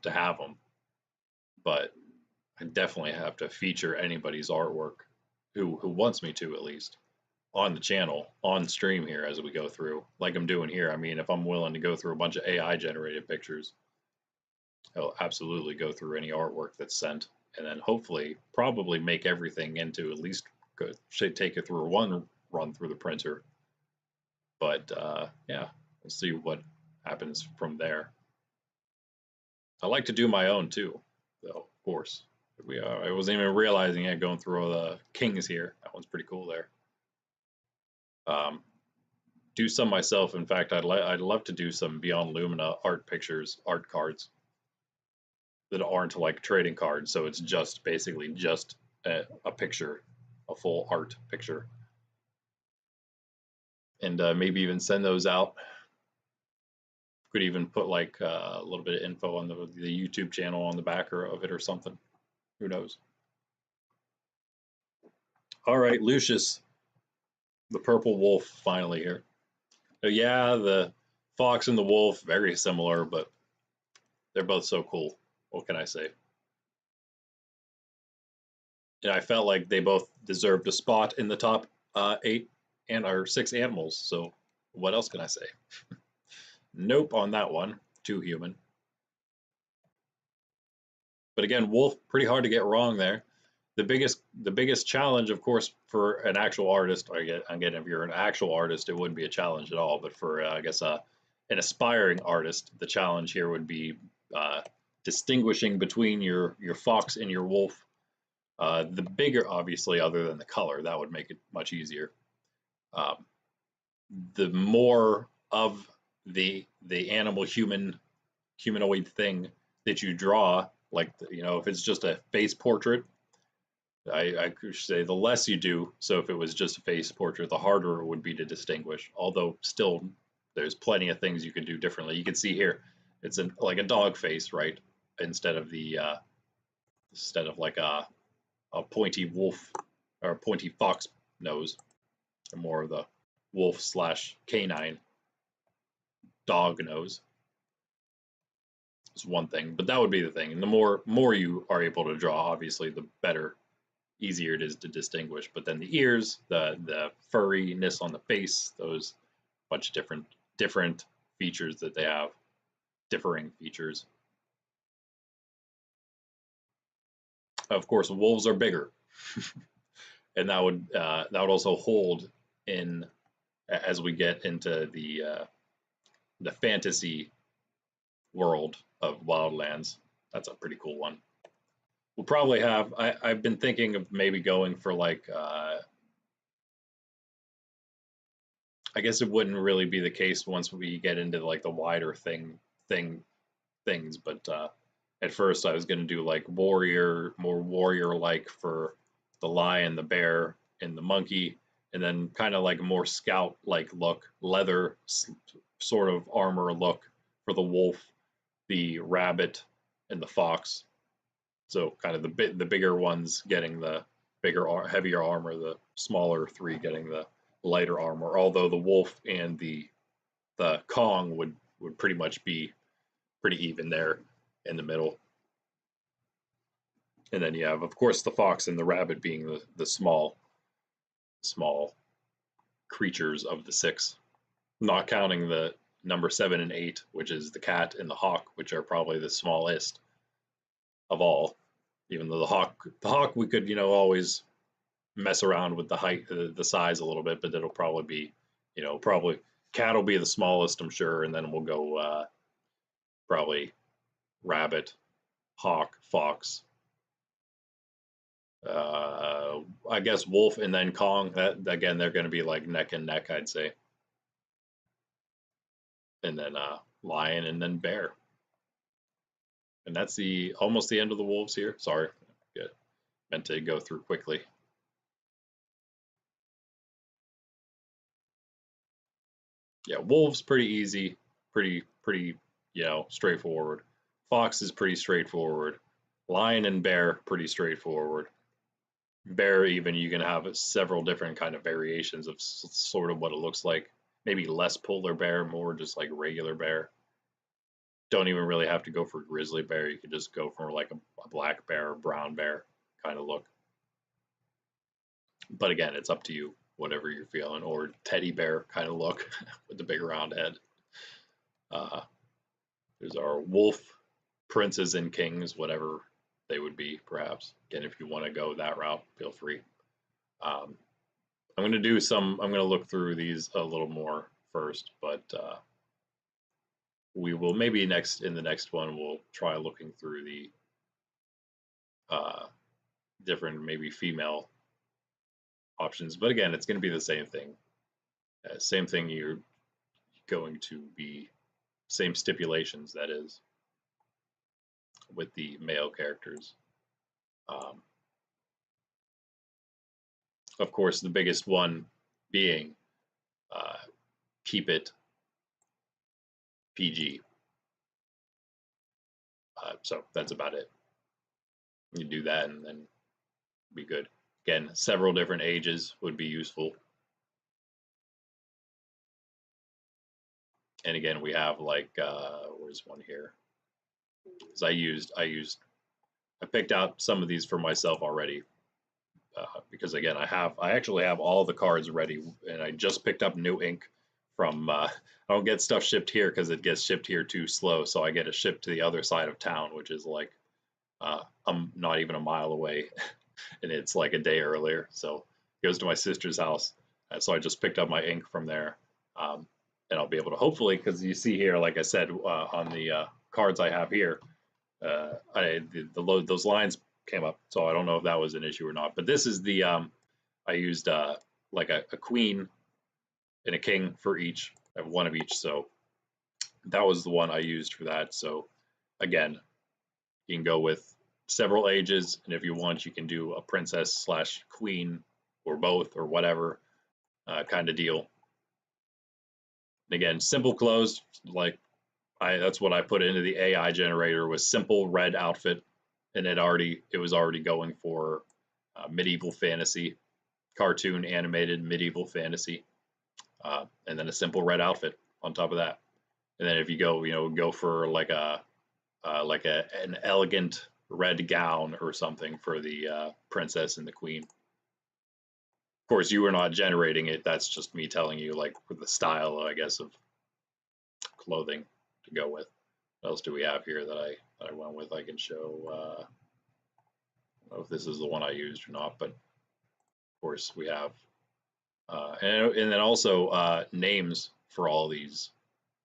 to have them, but I definitely have to feature anybody's artwork who wants me to, at least on the channel, on stream here as we go through, like I'm doing here. I mean, if I'm willing to go through a bunch of AI generated pictures, I'll absolutely go through any artwork that's sent, and then hopefully probably make everything into at least should take it through one run through the printer. But yeah, we'll see what happens from there. I like to do my own too, though, of course. I wasn't even realizing it going through all the kings here. That one's pretty cool there. Do some myself. In fact, I'd love to do some Beyond Lumina art pictures, art cards that aren't like trading cards. So it's just basically just a picture, a full art picture, and maybe even send those out. Could even put like a little bit of info on the YouTube channel on the back of it or something. Who knows? All right, Lucius, the purple wolf, finally here. So yeah, the fox and the wolf, very similar, but they're both so cool. What can I say? And I felt like they both deserved a spot in the top 8 or 6 animals. So what else can I say? Nope on that one. Too human. But again, wolf, pretty hard to get wrong there. The biggest challenge, of course, for an actual artist, again, if you're an actual artist, it wouldn't be a challenge at all. But for I guess an aspiring artist, the challenge here would be distinguishing between your fox and your wolf. The bigger, obviously, other than the color, that would make it much easier. The more of the animal humanoid thing that you draw, like if it's just a face portrait, I could say the less you do. So if it was just a face portrait, the harder it would be to distinguish. Although still, there's plenty of things you could do differently. You can see here, it's like a dog face, right? Instead of like a pointy wolf or pointy fox nose, or more of the wolf / canine dog nose. It's one thing, but that would be the thing. And the more you are able to draw, obviously, the better, easier it is to distinguish. But then the ears, the furriness on the face, those bunch of different features that they have, differing features. Of course, wolves are bigger, and that would also hold in as we get into the fantasy world of Wildlands. That's a pretty cool one. We'll probably have. I've been thinking of maybe going for like. I guess it wouldn't really be the case once we get into like the wider things, but at first I was going to do like more warrior like for the lion, the bear, and the monkey, and then kind of like a more scout like look, leather sort of armor look for the wolf, the rabbit, and the fox. So kind of the bigger ones getting the heavier armor, the smaller 3 getting the lighter armor. Although the wolf and the Kong would pretty much be pretty even there in the middle. And then you have, of course, the fox and the rabbit being the small creatures of the 6, not counting the number 7 and 8, which is the cat and the hawk, which are probably the smallest of all. Even though the hawk we could always mess around with the height, the size a little bit, but it'll probably be probably cat will be the smallest, I'm sure, and then we'll go probably rabbit, hawk, fox, I guess wolf, and then Kong. That again, they're going to be like neck and neck, I'd say. And then lion, and then bear. And that's almost the end of the wolves here. Sorry, meant to go through quickly. Yeah, wolves pretty easy, pretty straightforward. Fox is pretty straightforward. Lion and bear pretty straightforward. Bear, even you can have several different kind of variations of sort of what it looks like. Maybe less polar bear, more just like regular bear. don't even really have to go for grizzly bear. You could just go for like a black bear or brown bear kind of look. But again, it's up to you, whatever you're feeling, or teddy bear kind of look with the big round head. There's our wolf princes and kings, whatever they would be, perhaps. Again, if you want to go that route, feel free. I'm going to do some, I'm going to look through these a little more first, but we will maybe in the next one, we'll try looking through the different, maybe female options. But again, it's going to be the same thing. Same thing, you're going to be, same stipulations, that is, with the male characters. Of course, the biggest one being keep it PG. So that's about it. You do that and then be good. Again, several different ages would be useful. And again, we have like, where's one here? Because I picked out some of these for myself already. Because again, I actually have all the cards ready, and I just picked up new ink from, I don't get stuff shipped here because it gets shipped here too slow, so I get it shipped to the other side of town, which is like, I'm not even a mile away, and it's like a day earlier, so it goes to my sister's house, so I just picked up my ink from there, and I'll be able to, hopefully, because you see here, like I said, on the cards I have here, those lines came up, so I don't know if that was an issue or not. But this is the I used like a queen and a king for each. I have one of each, so that was the one I used for that. So again, you can go with several ages, and if you want, you can do a princess / queen or both or whatever kind of deal. And again, simple clothes, like that's what I put into the AI generator, was simple red outfit, and it was already going for medieval fantasy, cartoon animated medieval fantasy, and then a simple red outfit on top of that. And then if you go for like an elegant red gown or something for the princess and the queen. Of course, you are not generating it. That's just me telling you, like, for the style, I guess, of clothing to go with. What else do we have here that I went with? I can show. I don't know if this is the one I used or not, but of course we have, and then also names for all these,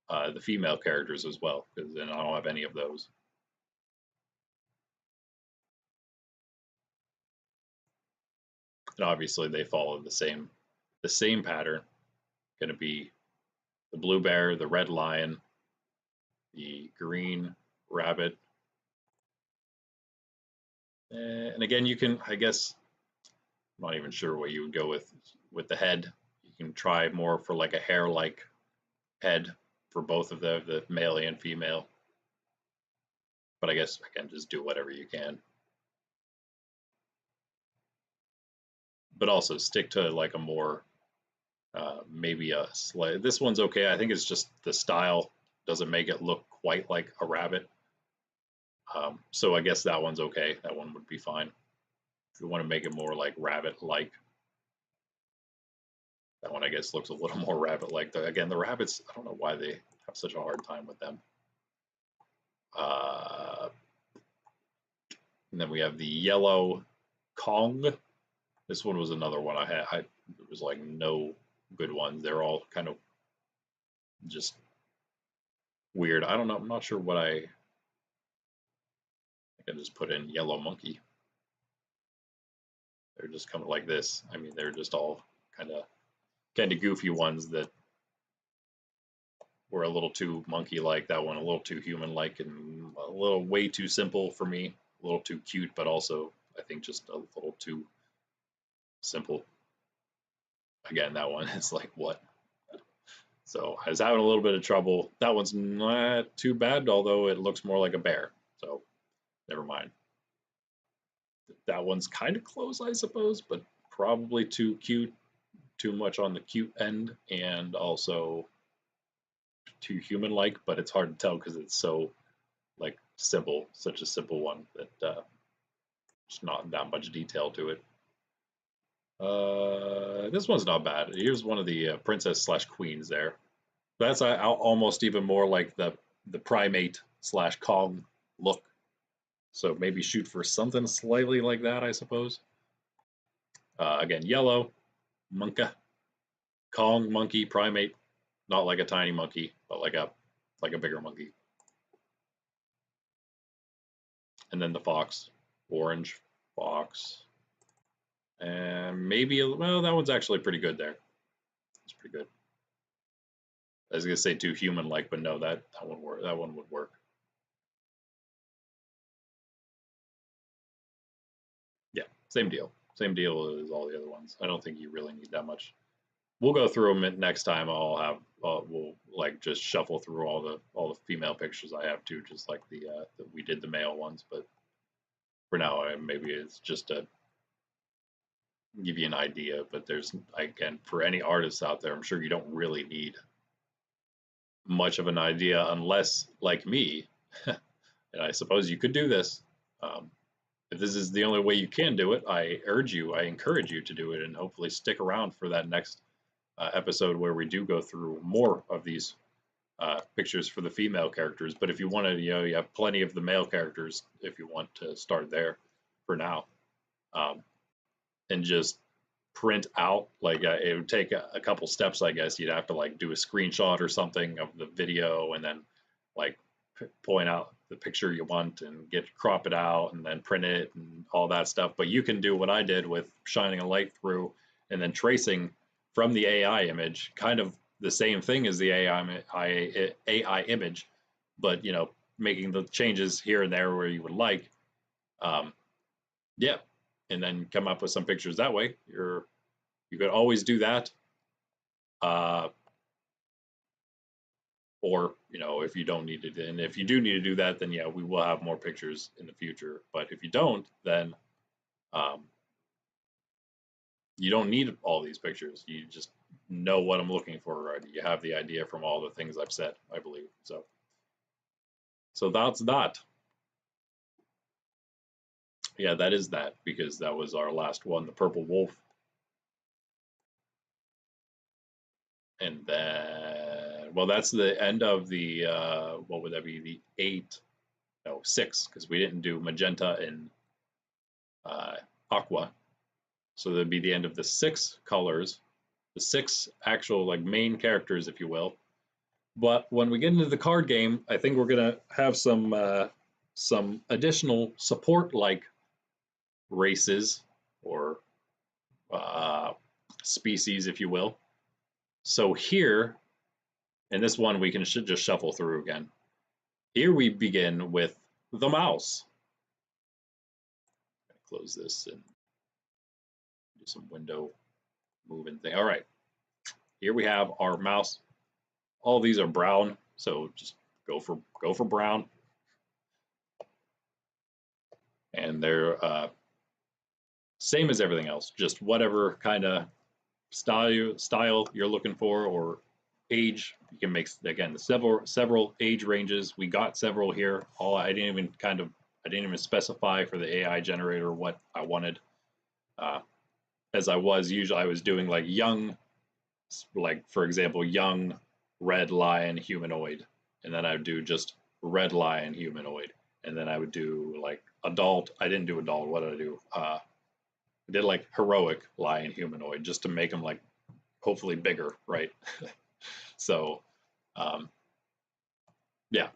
the female characters as well, because then I don't have any of those. And obviously they follow the same pattern. Going to be the blue bear, the red lion, the green rabbit, and again, you can, I guess, I'm not even sure what you would go with the head. You can try more for like a hair-like head for both of the male and female. But I guess I can just do whatever you can. But also stick to like a more, maybe a slight, this one's okay. I think it's just the style doesn't make it look quite like a rabbit. So I guess that one's okay. That one would be fine. If you want to make it more like rabbit-like, that one I guess looks a little more rabbit-like. Again, the rabbits, I don't know why they have such a hard time with them. And then we have the yellow Kong. This one was another one I had. It was like no good ones. They're all kind of just weird. I don't know. I'm not sure what I can just put in yellow monkey. They're just kind of like this. I mean, they're just all kind of goofy ones that were a little too monkey-like. That one a little too human-like and a little way too simple for me. A little too cute, but also I think just a little too simple. Again, that one is like, what? So I was having a little bit of trouble. That one's not too bad, although it looks more like a bear. So never mind. That one's kind of close, I suppose, but probably too cute, too much on the cute end, and also too human-like, but it's hard to tell because it's so like simple, such a simple one that there's not that much detail to it. This one's not bad. Here's one of the princess slash queens there. That's almost even more like the primate slash Kong look. So maybe shoot for something slightly like that, I suppose. Again, yellow, monka, Kong, monkey, primate, not like a tiny monkey, but like a bigger monkey. And then the fox, orange fox, and maybe well, that one's actually pretty good there. It's pretty good. I was gonna say too human-like, but no, that one work. That one would work. Yeah, same deal. Same deal as all the other ones. I don't think you really need that much. We'll go through them next time. We'll like just shuffle through all the female pictures I have too, just like we did the male ones. But for now, maybe it's just to give you an idea. But there's, again, for any artists out there, I'm sure you don't really need much of an idea unless, like me, and I suppose you could do this. If this is the only way you can do it, I encourage you to do it, and hopefully stick around for that next episode where we do go through more of these pictures for the female characters. But if you want to, you have plenty of the male characters if you want to start there for now, and just print out, like it would take a couple steps, I guess. You'd have to like do a screenshot or something of the video, and then like point out the picture you want and crop it out and then print it and all that stuff. But you can do what I did with shining a light through and then tracing from the AI image, kind of the same thing as the AI image, but making the changes here and there where you would like. Yeah, and then come up with some pictures that way. You could always do that. Or, if you don't need it, and if you do need to do that, then yeah, we will have more pictures in the future. But if you don't, then you don't need all these pictures. You just know what I'm looking for already. You have the idea from all the things I've said, I believe. So that's that. Yeah, that is that, because that was our last one, the purple wolf. And then, well, that's the end of the, what would that be? The 6, because we didn't do magenta and aqua. So that'd be the end of the 6 colors, the 6 actual like main characters, if you will. But when we get into the card game, I think we're gonna have some additional support like races or species, if you will. So here, in this one, we should just shuffle through again. Here we begin with the mouse. Close this and do some window moving thing. All right, here we have our mouse. All these are brown, so just go for brown. And they're same as everything else, just whatever kind of style you're looking for, or age. You can make, again, several age ranges. We got several here. I didn't even specify for the AI generator what I wanted. As I was doing like young, like for example, young red lion humanoid, and then I would do just red lion humanoid, and then I would do like adult. I didn't do adult. What did I do? I did like heroic lion humanoid, just to make them like hopefully bigger, right? So, yeah,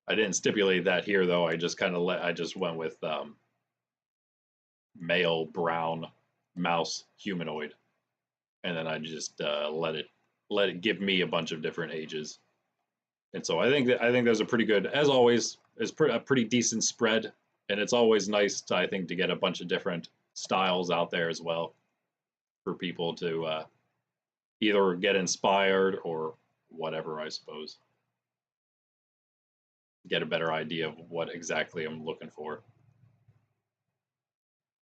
I didn't stipulate that here though. I just went with male brown mouse humanoid, and then I just let it give me a bunch of different ages. And so I think those are pretty good. As always, it's a pretty decent spread, and it's always nice to get a bunch of different styles out there as well for people to either get inspired or whatever, I suppose. Get a better idea of what exactly I'm looking for.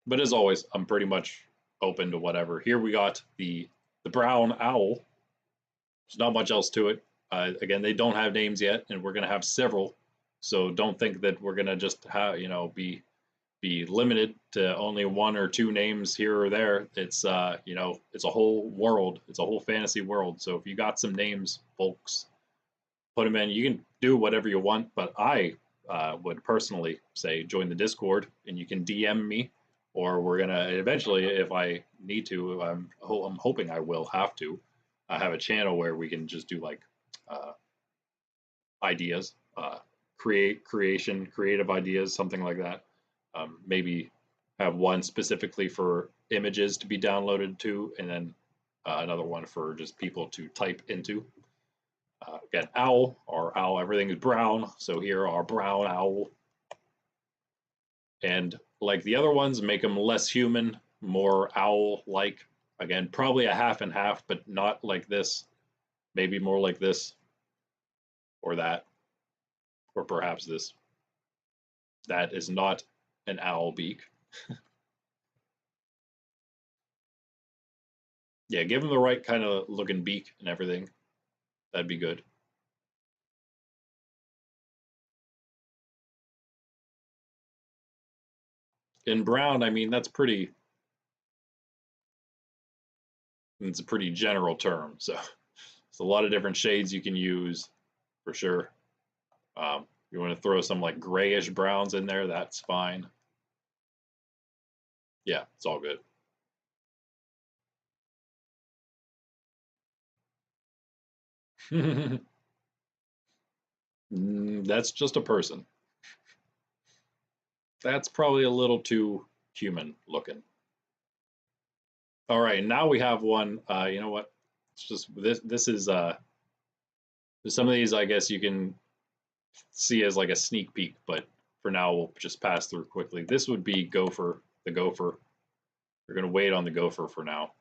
But as always, I'm pretty much open to whatever. Here we got the brown owl. There's not much else to it. Again, they don't have names yet, and we're going to have several. So don't think that we're going to just have, be limited to only one or two names here or there. It's it's a whole world. It's a whole fantasy world. So if you got some names, folks, put them in. You can do whatever you want, but I would personally say join the Discord, and you can DM me, or we're gonna eventually, if I need to, I'm hoping I will have to. I have a channel where we can just do like ideas, creative ideas, something like that. Maybe have one specifically for images to be downloaded to, and then another one for just people to type into. Again, owl, our owl, everything is brown. So here, our brown owl. And like the other ones, make them less human, more owl-like. Again, probably a half and half, but not like this. Maybe more like this, or that, or perhaps this. That is not an owl beak. Yeah, give them the right kind of looking beak and everything. That'd be good. In brown, I mean, that's pretty, it's a pretty general term. So there's a lot of different shades you can use for sure. You want to throw some like grayish browns in there, that's fine. Yeah, it's all good. That's just a person. That's probably a little too human looking. All right, now we have one. You know what? It's just this. This is some of these. I guess you can see as like a sneak peek, but for now we'll just pass through quickly. This would be gopher. The gopher. We're gonna wait on the gopher for now,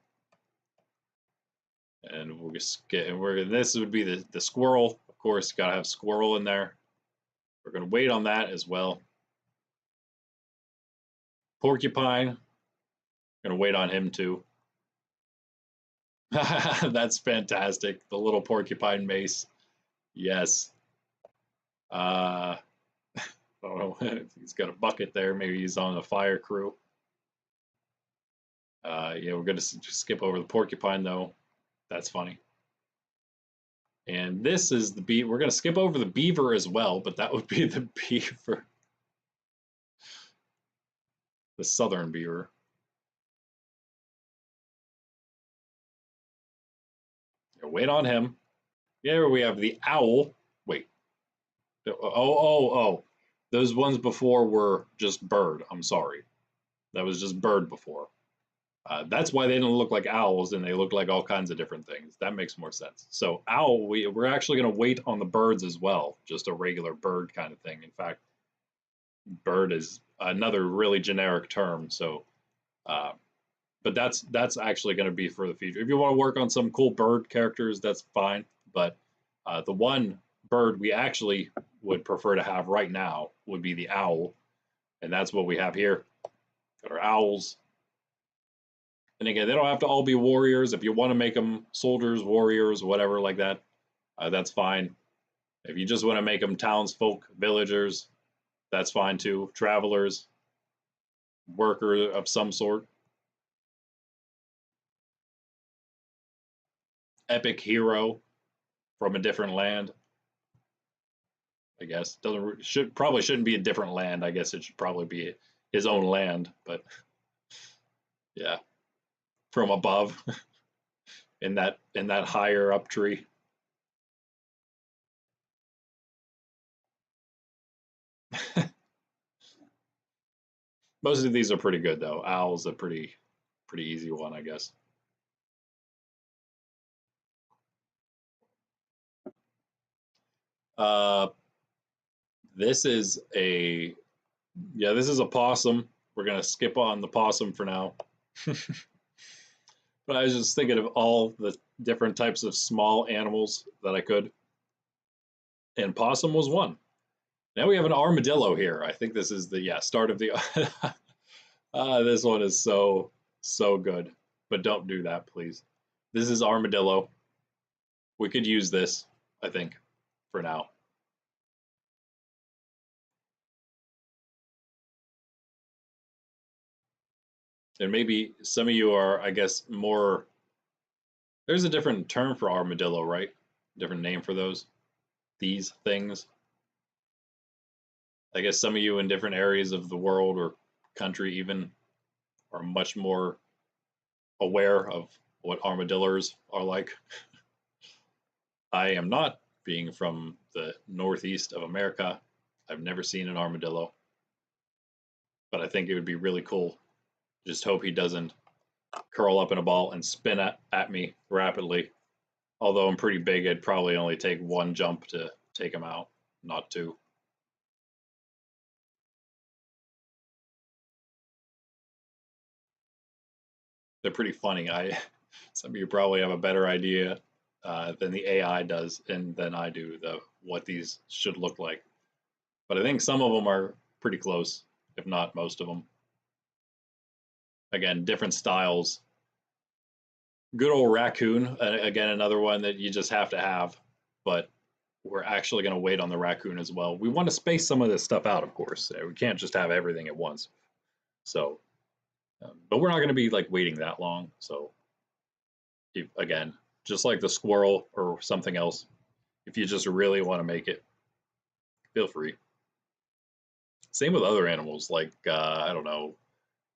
and we'll just get. And we're. This would be the squirrel. Of course, gotta have squirrel in there. We're gonna wait on that as well. Porcupine. Gonna wait on him too. That's fantastic. The little porcupine mace. Yes. I don't know if he's got a bucket there. Maybe he's on a fire crew. Yeah, we're gonna just skip over the porcupine though. That's funny. And this is the beaver. We're gonna skip over the beaver as well, but that would be the beaver, the southern beaver. Yeah, wait on him. Here we have the owl. Wait. Oh. Those ones before were just bird. I'm sorry. That was just bird before. That's why they didn't look like owls and they look like all kinds of different things. That makes more sense. So owl, we're actually going to wait on the birds as well, just a regular bird kind of thing. In fact, bird is another really generic term. So, but that's actually going to be for the future. If you want to work on some cool bird characters, that's fine. But the one bird we actually would prefer to have right now would be the owl, and that's what we have here. Got our owls. And again, they don't have to all be warriors. If you want to make them soldiers, warriors, whatever like that, that's fine. If you just want to make them townsfolk, villagers, that's fine too. Travelers, worker of some sort. Epic hero from a different land. I guess probably shouldn't be a different land. I guess it should probably be his own land. But yeah, from above in that higher up tree. Most of these are pretty good though. Owl's a pretty easy one, I guess. This is a possum. We're gonna skip on the possum for now. But I was just thinking of all the different types of small animals that I could, and possum was one. Now we have an armadillo here. I think this is the start of the. This one is so good, but don't do that, please. This is armadillo. We could use this. I think, for now. And maybe some of you are, I guess, more. There's a different term for armadillo, right? Different name for those. These things. I guess some of you in different areas of the world or country even are much more aware of what armadillos are like. I am not, being from the northeast of America. I've never seen an armadillo, but I think it would be really cool. Just hope he doesn't curl up in a ball and spin at me rapidly. Although I'm pretty big, it'd probably only take one jump to take him out, not two. They're pretty funny. Some of you probably have a better idea than the AI does and than I do what these should look like. But I think some of them are pretty close, if not most of them. Again, different styles. Good old raccoon, again, another one that you just have to have, but we're actually going to wait on the raccoon as well. We want to space some of this stuff out, of course. We can't just have everything at once. So, but we're not going to be like waiting that long. So, again, just like the squirrel or something else, if you just really want to make it, feel free. Same with other animals, like I don't know,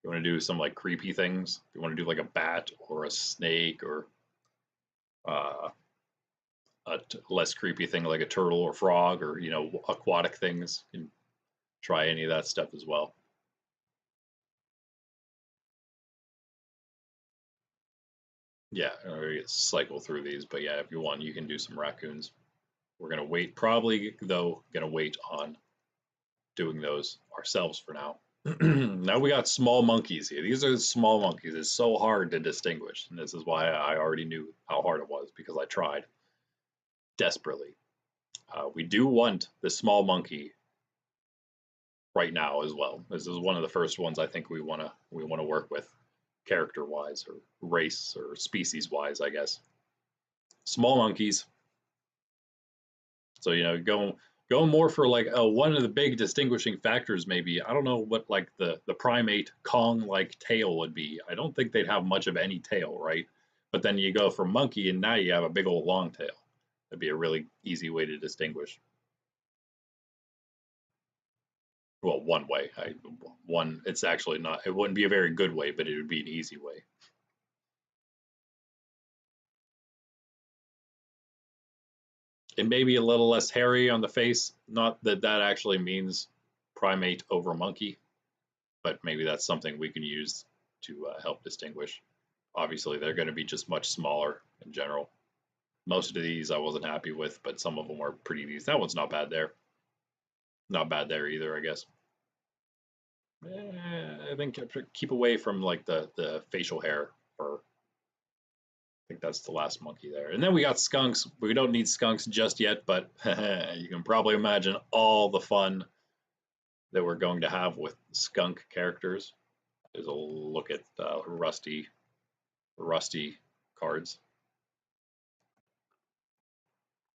you want to do some like creepy things. You want to do like a bat or a snake or uh, a less creepy thing like a turtle or frog or aquatic things. You can try any of that stuff as well. Yeah, cycle through these, but yeah, if you want, you can do some raccoons. We're gonna wait, probably though, gonna wait on doing those ourselves for now. Now we got small monkeys here. These are the small monkeys. It's so hard to distinguish, and this is why I already knew how hard it was because I tried desperately. We do want the small monkey right now as well. This is one of the first ones I think we wanna work with, character wise or race or species wise, I guess. Small monkeys. So go more for like one of the big distinguishing factors maybe. I don't know what like the primate Kong like tail would be. I don't think they'd have much of any tail, right? But then you go for monkey and now you have a big old long tail. That'd be a really easy way to distinguish. Well, one way. It's actually not. It wouldn't be a very good way, but it would be an easy way. It may be a little less hairy on the face. Not that that actually means primate over monkey, but maybe that's something we can use to help distinguish. Obviously, they're going to be just much smaller in general. Most of these I wasn't happy with, but some of them are pretty decent. That one's not bad there. Not bad there either, I guess. I think keep away from like the facial hair fur. I think that's the last monkey there. And then we got skunks. We don't need skunks just yet, but you can probably imagine all the fun that we're going to have with skunk characters. There's a look at rusty cards.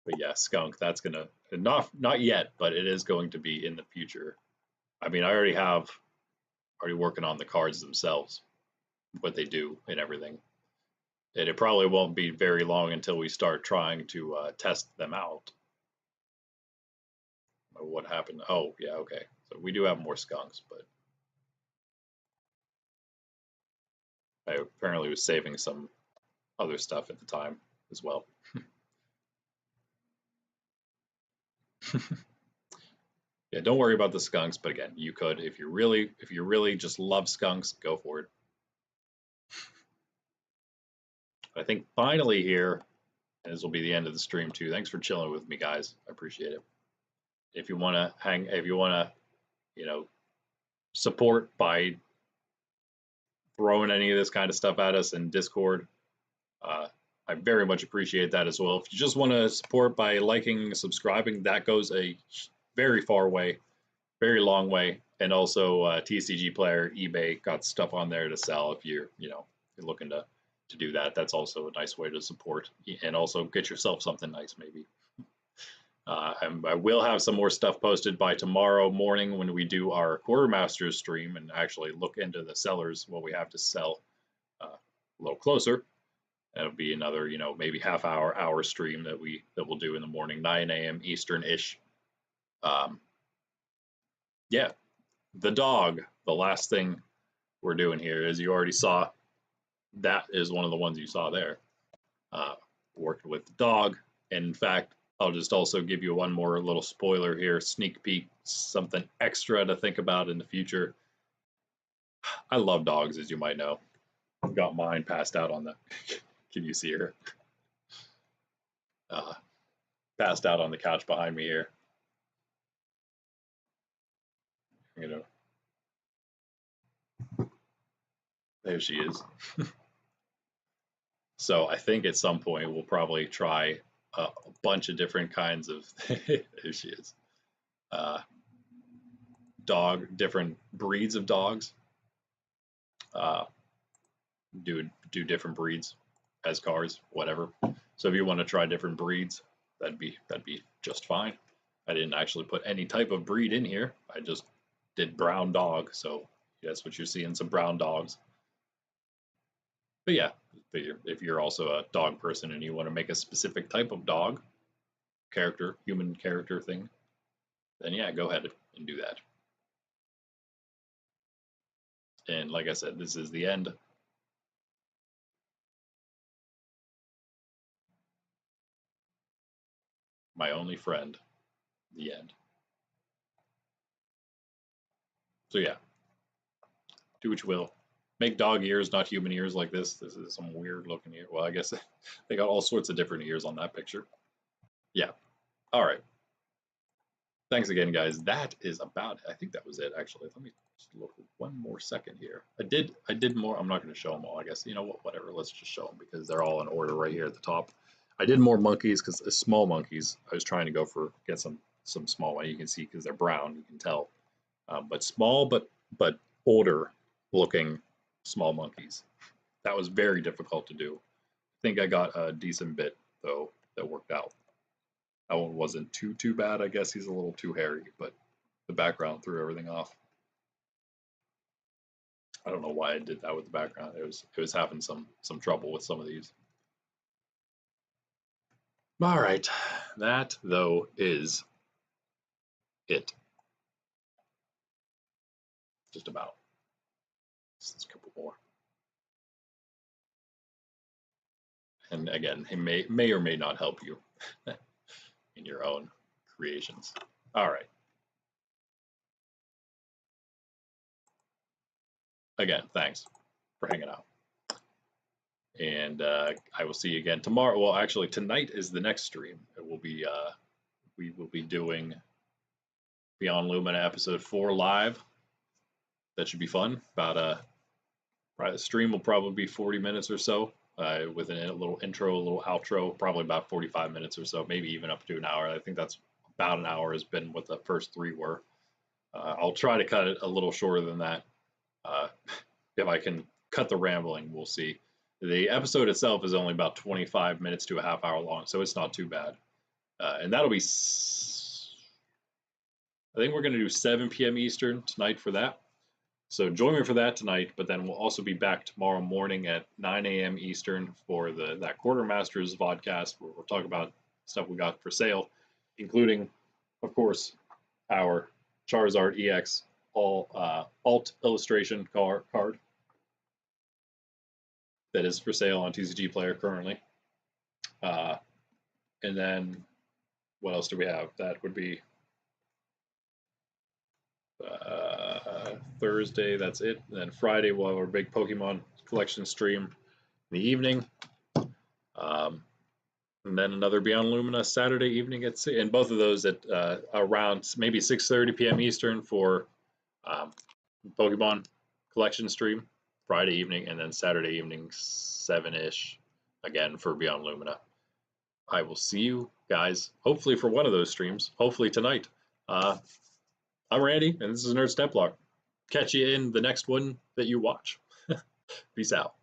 But yeah, skunk. That's gonna not yet, but it is going to be in the future. I mean, I already working on the cards themselves, what they do and everything. And it probably won't be very long until we start trying to test them out. What happened? Oh, yeah, okay. So we do have more skunks, but I apparently was saving some other stuff at the time as well. Yeah, don't worry about the skunks, but again, you could if you really just love skunks, go for it. I think finally here, and this will be the end of the stream too. Thanks for chilling with me, guys. I appreciate it. If you want to support by throwing any of this kind of stuff at us in Discord, I very much appreciate that as well. If you just want to support by liking, subscribing, that goes a very far way, very long way. And also TCG Player, eBay got stuff on there to sell if you're looking to do that. That's also a nice way to support and also get yourself something nice maybe. And I will have some more stuff posted by tomorrow morning when we do our Quartermasters stream and actually look into the sellers, what we have to sell a little closer. That'll be another, maybe hour stream that we'll do in the morning, 9 a.m. Eastern-ish. Yeah, the dog, the last thing we're doing here, as you already saw, that is one of the ones you saw there. Worked with the dog. And in fact, I'll just also give you one more little spoiler here, sneak peek, something extra to think about in the future. I love dogs, as you might know. I've got mine passed out on the, can you see her? Passed out on the couch behind me here. There she is. So I think at some point we'll probably try a bunch of different kinds of, there she is, different breeds of dogs. Do different breeds as cars, whatever. So if you want to try different breeds, that'd be just fine. I didn't actually put any type of breed in here. I just did brown dog. So that's what you're seeing, some brown dogs. But yeah, if you're also a dog person and you want to make a specific type of dog, human character thing, then yeah, go ahead and do that. And like I said, this is the end. My only friend, the end. So yeah, do what you will. Make dog ears, not human ears like this. This is some weird looking ear. Well, I guess they got all sorts of different ears on that picture. Yeah. All right. Thanks again, guys. That is about it. I think that was it, actually. Let me just look one more second here. I did more. I'm not going to show them all, I guess. You know what? Whatever. Let's just show them because they're all in order right here at the top. I did more monkeys because small monkeys. I was trying to go for get some small one. You can see because they're brown. You can tell. But small, but older looking small monkeys. That was very difficult to do. I think I got a decent bit though that worked out. That one wasn't too bad. I guess he's a little too hairy, but the background threw everything off. I don't know why I did that with the background. It was having some trouble with some of these. All right, that though is it. Just about. Just a couple more. And again, it may or may not help you in your own creations. All right. Again, thanks for hanging out. And I will see you again tomorrow. Well, actually, tonight is the next stream. It will be we will be doing Beyond Lumina episode 4 live. That should be fun. About the stream will probably be 40 minutes or so, with a little intro, a little outro, probably about 45 minutes or so, maybe even up to an hour. I think that's about an hour has been what the first 3 were. I'll try to cut it a little shorter than that. If I can cut the rambling, we'll see. The episode itself is only about 25 minutes to a half hour long, so it's not too bad. And that'll be, I think we're going to do 7 p.m. Eastern tonight for that. So join me for that tonight, but then we'll also be back tomorrow morning at 9 a.m. Eastern for that Quartermasters Vodcast, where we'll talk about stuff we got for sale, including, of course, our Charizard EX alt illustration card that is for sale on TCG Player currently. And then what else do we have? That would be Thursday, that's it. And then Friday we'll have our big Pokemon collection stream in the evening. And then another Beyond Lumina Saturday evening and both of those at around maybe 6:30 p.m. Eastern for Pokemon collection stream Friday evening, and then Saturday evening 7-ish again for Beyond Lumina. I will see you guys hopefully for one of those streams, hopefully tonight. I'm Randy, and this is Nerds Templar. Catch you in the next one that you watch. Peace out.